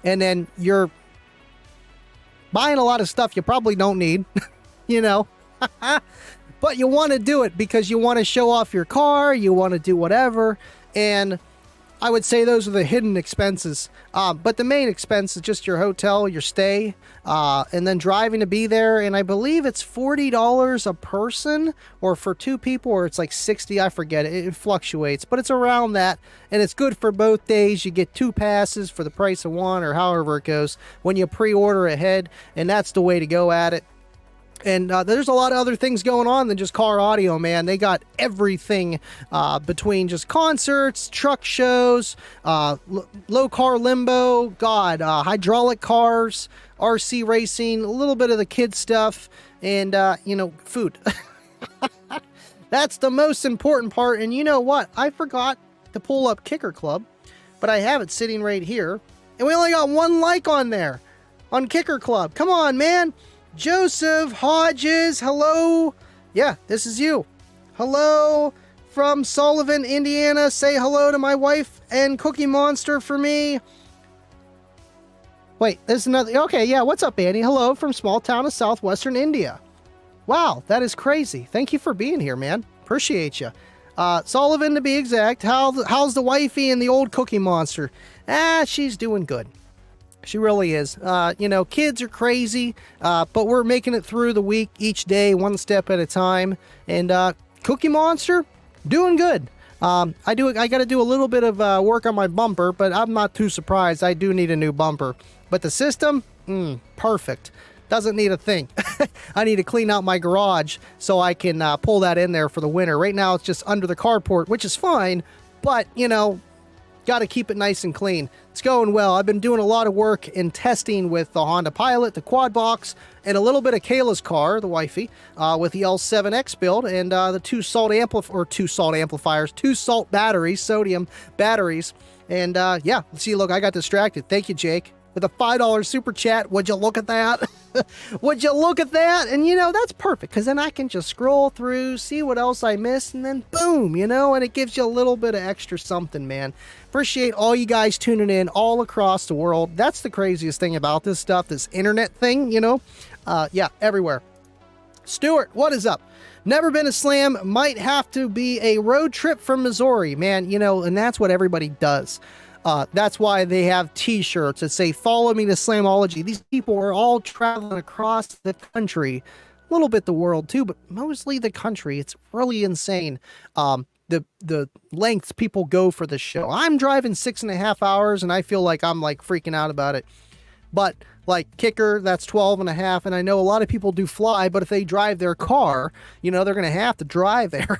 And then you're buying a lot of stuff you probably don't need, you know, but you want to do it because you want to show off your car, you want to do whatever, and I would say those are the hidden expenses. But the main expense is just your hotel, your stay, and then driving to be there. And I believe it's $40 a person, or for 2 people, or it's like 60. I forget it. It fluctuates, but it's around that. And it's good for both days. You get 2 passes for the price of 1, or however it goes when you pre-order ahead. And that's the way to go at it. And there's a lot of other things going on than just car audio, man. They got everything between just concerts, truck shows, low car limbo, hydraulic cars, RC racing, a little bit of the kids stuff, and, food. That's the most important part. And you know what? I forgot to pull up Kicker Club, but I have it sitting right here. And we only got 1 like on there on Kicker Club. Come on, man. Joseph Hodges, hello. Yeah, this is you. Hello from Sullivan, Indiana. Say hello to my wife and Cookie Monster for me. Wait, there's another. Okay, yeah, what's up, Annie? Hello from small town of southwestern India. Wow, that is crazy. Thank you for being here, man. Appreciate you. Sullivan, to be exact. How's the wifey and the old Cookie Monster? She's doing good. She really is. Kids are crazy, but we're making it through the week each day, 1 step at a time. And Cookie Monster, doing good. I got to do a little bit of work on my bumper, but I'm not too surprised. I do need a new bumper. But the system, perfect. Doesn't need a thing. I need to clean out my garage so I can pull that in there for the winter. Right now, it's just under the carport, which is fine, but, got to keep it nice and clean. It's going well. I've been doing a lot of work in testing with the Honda Pilot, the quad box, and a little bit of Kayla's car, the wifey, with the L7X build and the 2 salt amplifiers, 2 salt batteries, sodium batteries. And see, look, I got distracted. Thank you, Jake, with a $5 super chat. Would you look at that? Would you look at that? And, that's perfect, because then I can just scroll through, see what else I missed, and then boom, and it gives you a little bit of extra something, man. Appreciate all you guys tuning in all across the world. That's the craziest thing about this stuff, this internet thing, everywhere. Stuart, what is up? Never been a slam, might have to be a road trip from Missouri, man, and that's what everybody does. That's why they have t-shirts that say, follow me to Slamology. These people are all traveling across the country, a little bit the world too, but mostly the country. It's really insane. The lengths people go for this show. I'm driving 6.5 hours and I feel like I'm like freaking out about it. But like Kicker, that's 12.5. And I know a lot of people do fly, but if they drive their car, they're going to have to drive there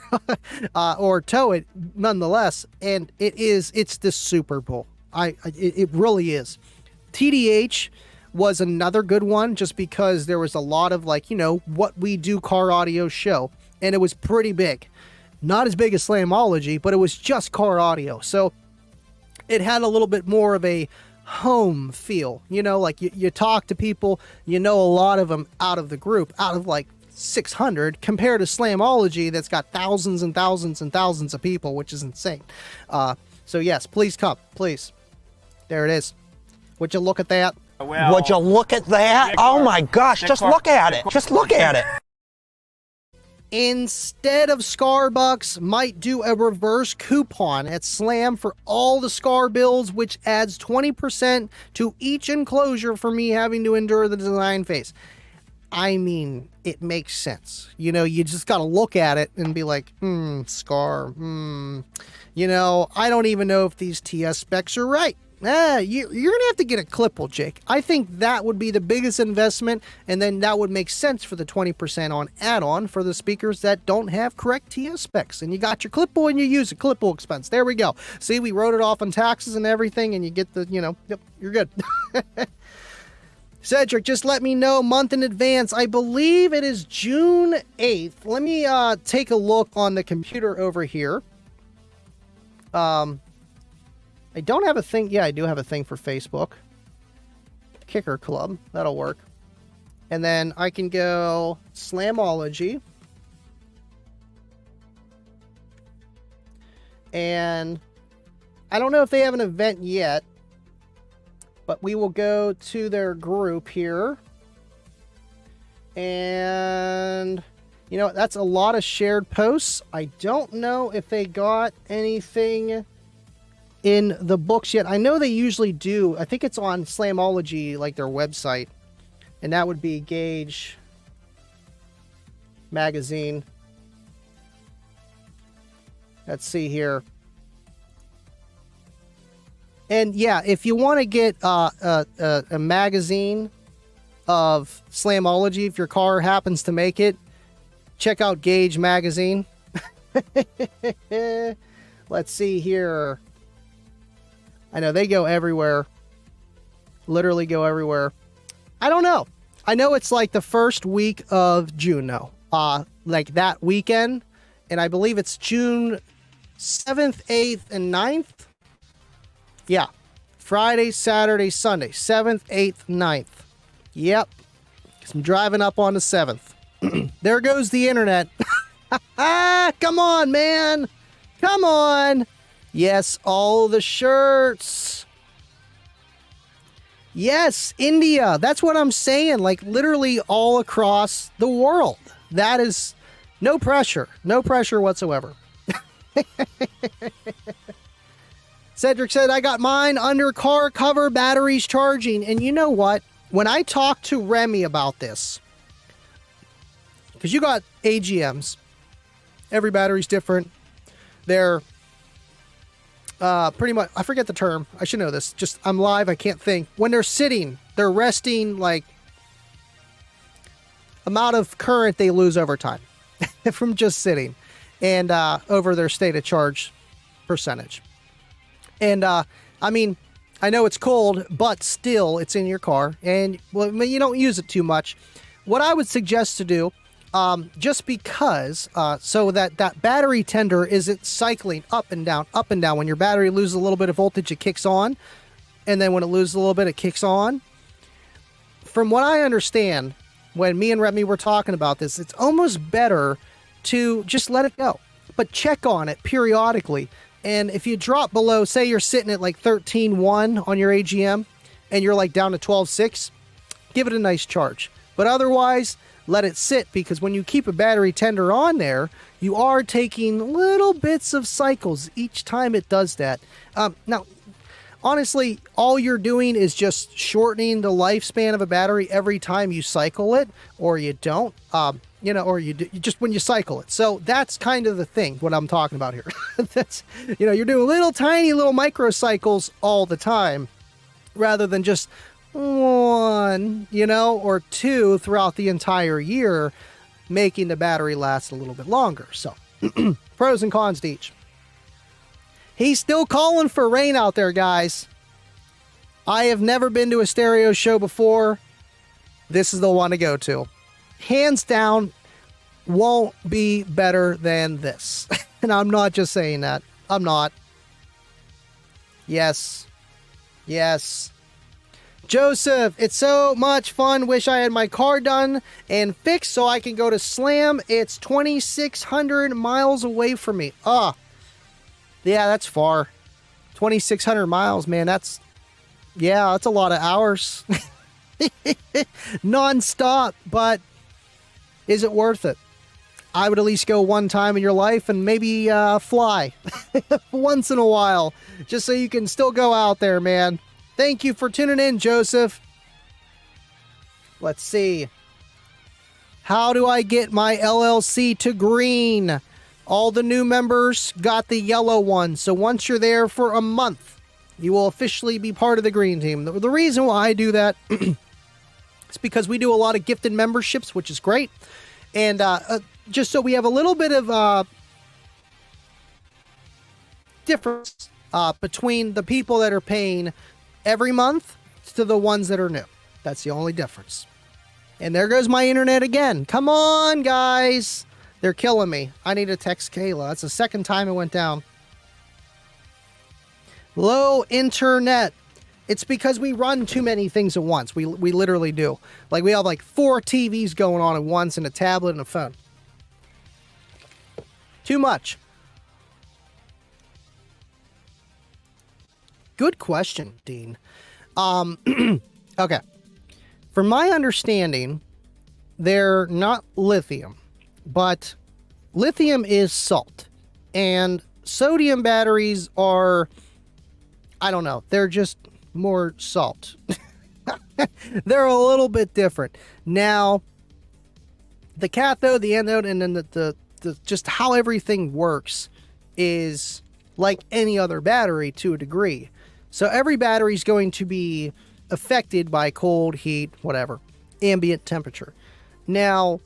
or tow it nonetheless. And it's the Super Bowl. It really is. TDH was another good one just because there was a lot of what we do car audio show. And it was pretty big. Not as big as Slamology, but it was just car audio. So it had a little bit more of a home feel, you talk to people, a lot of them out of the group, out of like 600 compared to Slamology that's got thousands and thousands and thousands of people, which is insane. So yes, please come, please. There it is. Would you look at that? Well, Would you look at that? Oh my gosh, just look at it. Just look at it. Instead of Scarbucks, might do a reverse coupon at Slam for all the Scar bills, which adds 20% to each enclosure for me having to endure the design phase. I mean, it makes sense. You just got to look at it and be like, Scar, I don't even know if these TS specs are right. You're going to have to get a clipple, Jake. I think that would be the biggest investment, and then that would make sense for the 20% on add-on for the speakers that don't have correct TS specs. And you got your clipple and you use a clipple expense. There we go. See, we wrote it off on taxes and everything, and you get the, yep, you're good. Cedric, just let me know month in advance. I believe it is June 8th. Let me take a look on the computer over here. I don't have a thing. Yeah, I do have a thing for Facebook. Kicker Club. That'll work. And then I can go Slamology. And I don't know if they have an event yet, but we will go to their group here. And, that's a lot of shared posts. I don't know if they got anything in the books yet. I know they usually do. I think it's on Slamology, like their website. And that would be Gauge Magazine. Let's see here. And yeah, if you want to get a magazine of Slamology, if your car happens to make it, check out Gauge Magazine. Let's see here. I know they go everywhere. Literally go everywhere. I don't know. I know it's like the first week of June though. Like that weekend. And I believe it's June 7th, 8th, and 9th. Yeah. Friday, Saturday, Sunday. 7th, 8th, 9th. Yep. 'Cause I'm driving up on the 7th. There goes the internet. Come on, man. Come on. Yes, all the shirts. Yes, India. That's what I'm saying. Like literally all across the world. That is no pressure. No pressure whatsoever. Cedric said, I got mine under car cover, batteries charging. And you know what? When I talked to Remy about this, because you got AGMs, every battery's different. They're pretty much, I forget the term. I should know this. Just, I'm live. I can't think. When they're sitting, they're resting, like, amount of current they lose over time from just sitting and over their state of charge percentage. And, I mean, I know it's cold, but still it's in your car and well, you don't use it too much. What I would suggest to do, just because, so that battery tender isn't cycling up and down. When your battery loses a little bit of voltage, it kicks on. And then when it loses a little bit, it kicks on. From what I understand, when me and Remy were talking about this, it's almost better to just let it go, but check on it periodically. And if you drop below, say you're sitting at like 13.1 on your AGM and you're like down to 12.6, give it a nice charge. But otherwise, let it sit, because when you keep a battery tender on there, you are taking little bits of cycles each time it does that. Now, honestly, all you're doing is just shortening the lifespan of a battery every time you cycle it, or you don't, or you just when you cycle it. So that's kind of the thing, what I'm talking about here. That's, you're doing little tiny little microcycles all the time, rather than just one, or two throughout the entire year, making the battery last a little bit longer. So pros and cons to each. He's still calling for rain out there, guys. I have never been to a stereo show before. This is the one to go to. Hands down, won't be better than this. And I'm not just saying that. I'm not. Yes. Yes. Joseph, it's so much fun. Wish I had my car done and fixed so I can go to Slam. It's 2,600 miles away from me. Yeah, that's far. 2,600 miles, man. That's a lot of hours. Non-stop, but is it worth it? I would at least go one time in your life and maybe fly once in a while, just so you can still go out there, man. Thank you for tuning in, Joseph. Let's see. How do I get my LLC to green? All the new members got the yellow one. So once you're there for a month, you will officially be part of the green team. The reason why I do that is because we do a lot of gifted memberships, which is great. And just so we have a little bit of difference between the people that are paying every month to the ones that are new. That's the only difference. And there goes my internet again. Come on, guys. They're killing me. I need to text Kayla. That's the second time it went down. Low internet. It's because we run too many things at once. We literally do. Like, we have like 4 TVs going on at once and a tablet and a phone. Too much. Good question, Dean. Okay. From my understanding, they're not lithium, but lithium is salt. And sodium batteries are I don't know. They're just more salt. They're a little bit different. Now, the cathode, the anode, and then the just how everything works is like any other battery to a degree. So every battery is going to be affected by cold, heat, whatever, ambient temperature. Now,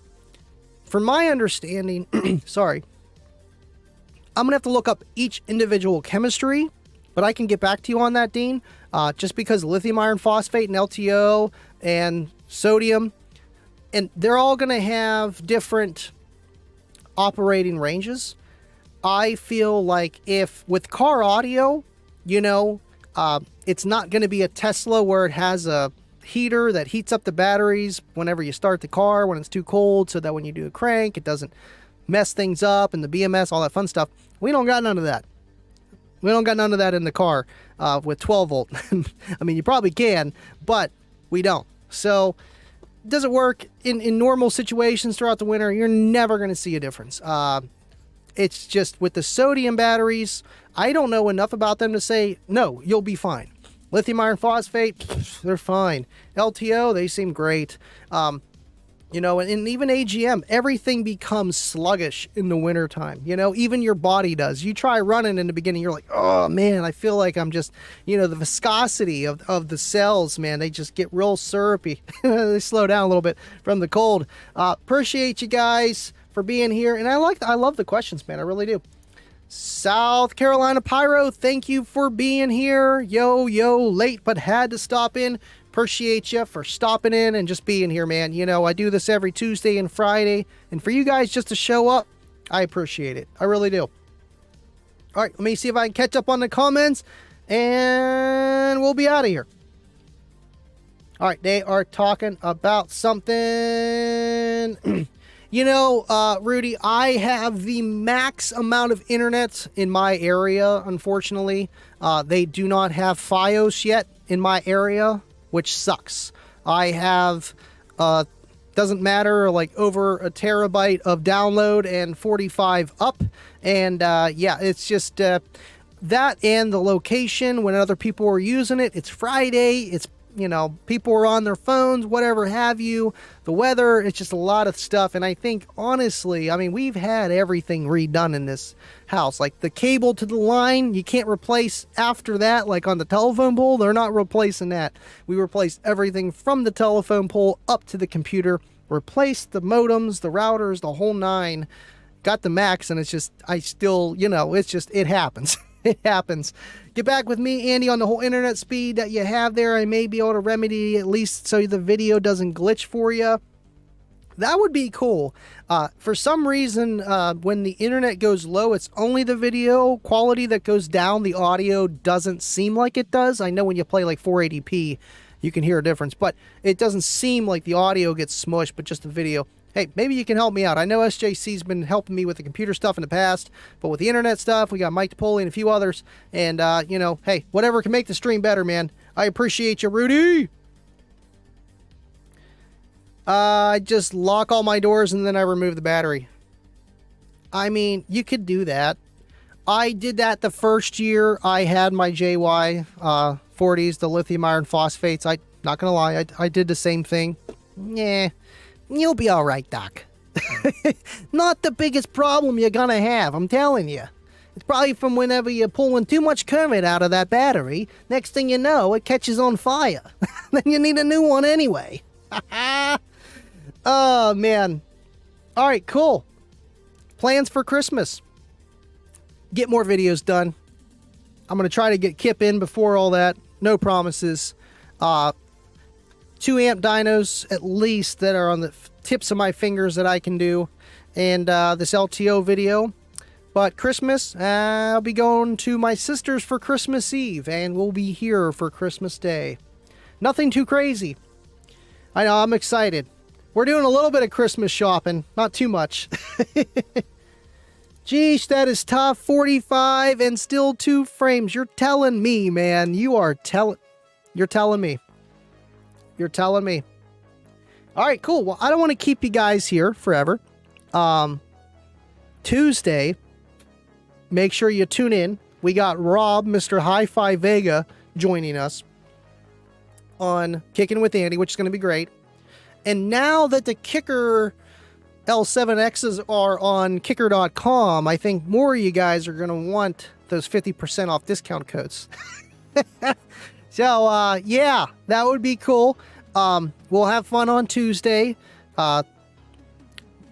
from my understanding, sorry, I'm going to have to look up each individual chemistry, but I can get back to you on that, Dean, just because lithium iron phosphate and LTO and sodium, and they're all going to have different operating ranges. I feel like if with car audio, you know, it's not going to be a Tesla where it has a heater that heats up the batteries whenever you start the car when it's too cold, so that when you do a crank, it doesn't mess things up, and the BMS, all that fun stuff. We don't got none of that. We don't got none of that in the car with 12 volt. I mean, you probably can, but we don't. So does it work in normal situations throughout the winter? You're never going to see a difference. It's just with the sodium batteries, I don't know enough about them to say, no, you'll be fine. Lithium iron phosphate, they're fine. LTO, they seem great. You know, and even AGM, everything becomes sluggish in the wintertime. You know, even your body does. You try running in the beginning, you're like, oh man, I feel like I'm just, you know, the viscosity of the cells, man, they just get real syrupy. They slow down a little bit from the cold. Appreciate you guys for being here. And I love the questions, man. I really do. South Carolina Pyro, thank you for being here. Yo, late, but had to stop in. Appreciate you for stopping in and just being here, man. You know, I do this every Tuesday and Friday, and for you guys just to show up, I appreciate it. I really do. All right, let me see if I can catch up on the comments, and we'll be out of here. All right, they are talking about something. You know, Rudy, I have the max amount of internet in my area, unfortunately. They do not have FiOS yet in my area, which sucks. I have, doesn't matter, like over a terabyte of download and 45 up. And yeah, it's just that and the location when other people are using it. It's Friday. It's, you know, people are on their phones, whatever have you. The weather, it's just a lot of stuff. And I think, honestly, I mean, we've had everything redone in this house. Like the cable to the line, you can't replace after that, like on the telephone pole. They're not replacing that. We replaced everything from the telephone pole up to the computer, replaced the modems, the routers, the whole nine. Got the max, and it's just, I still, you know, it's just, it happens. It happens. Get back with me, Andy, on the whole internet speed that you have there. I may be able to remedy at least so the video doesn't glitch for you. That would be cool. For some reason, when the internet goes low, it's only the video quality that goes down. The audio doesn't seem like it does. I know when you play like 480p, you can hear a difference, but it doesn't seem like the audio gets smushed, but just the video. Hey, maybe you can help me out. I know SJC's been helping me with the computer stuff in the past, but with the internet stuff, we got Mike DePoli and a few others. And, you know, hey, whatever can make the stream better, man. I appreciate you, Rudy. I just lock all my doors and then I remove the battery. I mean, you could do that. I did that the first year I had my JY 40s, the lithium iron phosphates. I not gonna lie, I did the same thing. Yeah. You'll be all right, Doc. Not the biggest problem you're gonna have, I'm telling you. It's probably from whenever you're pulling too much current out of that battery. Next thing you know, it catches on fire. Then you need a new one anyway. Oh, man. All right, cool. Plans for Christmas. Get more videos done. I'm gonna try to get Kip in before all that. No promises. 2 amp dynos at least that are on the tips of my fingers that I can do, and this LTO video. But Christmas, I'll be going to my sister's for Christmas Eve, and we'll be here for Christmas Day. Nothing too crazy. I know, I'm excited. We're doing a little bit of Christmas shopping, not too much. Geesh, that is tough. 45 and still 2 frames. You're telling me, man. You're telling me. You're telling me. All right, cool. Well, I don't want to keep you guys here forever. Tuesday, make sure you tune in. We got Rob, Mr. Hi-Fi Vega, joining us on Kicking with Andy, which is going to be great. And now that the Kicker L7Xs are on kicker.com, I think more of you guys are going to want those 50% off discount codes. So, yeah, that would be cool. We'll have fun on Tuesday.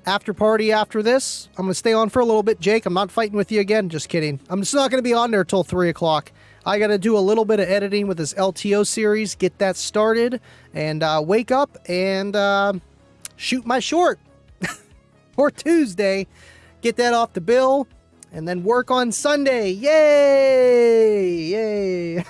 After party after this. I'm going to stay on for a little bit. Jake, I'm not fighting with you again. Just kidding. I'm just not going to be on there till 3 o'clock. I got to do a little bit of editing with this LTO series, get that started, and wake up and shoot my short for Tuesday. Get that off the bill, and then work on Sunday. Yay! Yay!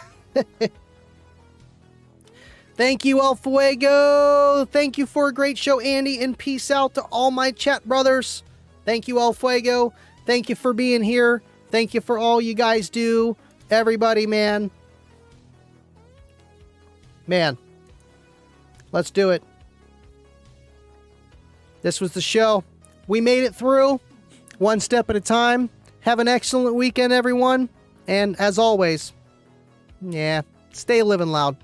Thank you, El Fuego. Thank you for a great show, Andy. And peace out to all my chat brothers. Thank you, El Fuego. Thank you for being here. Thank you for all you guys do. Everybody, man. Man. Let's do it. This was the show. We made it through. One step at a time. Have an excellent weekend, everyone. And as always, yeah, stay living loud.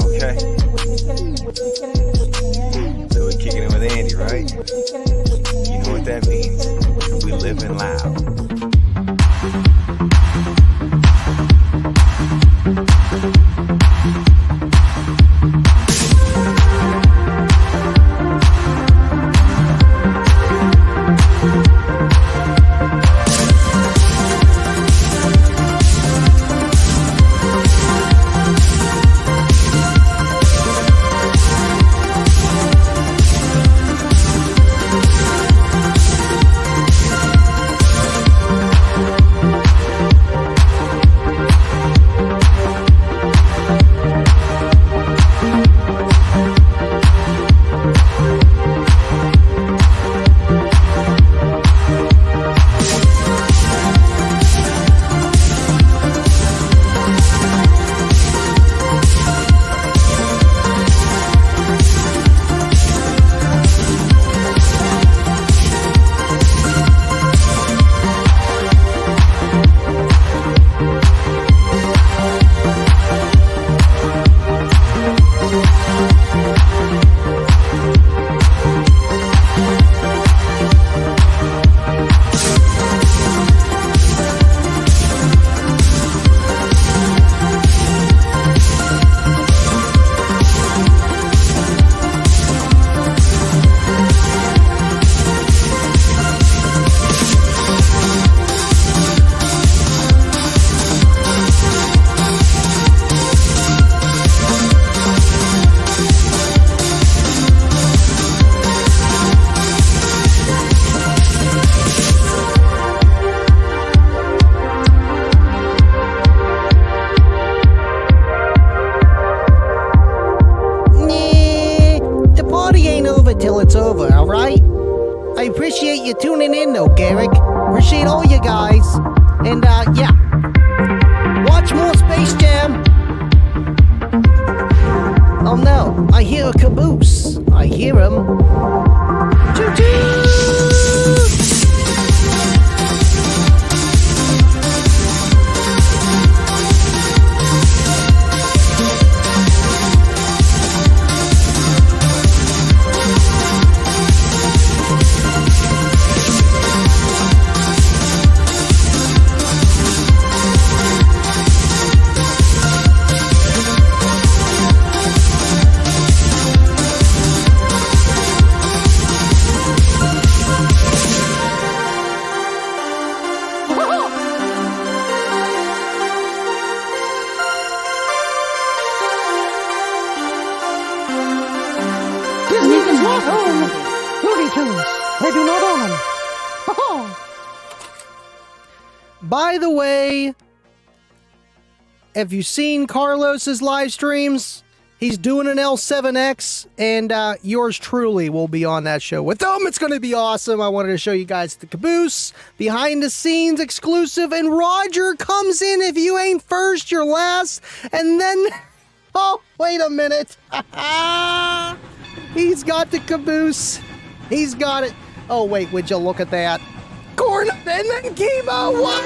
Okay. So we're kicking it with Andy, right? You know what that means. We living loud. By the way, have you seen Carlos's live streams? He's doing an L7X, and yours truly will be on that show with them. It's going to be awesome. I wanted to show you guys the caboose, behind the scenes exclusive, and Roger comes in. If you ain't first, you're last. And then, oh, wait a minute. He's got the caboose. He's got it. Oh, wait, would you look at that? Corn and then Kibo, what?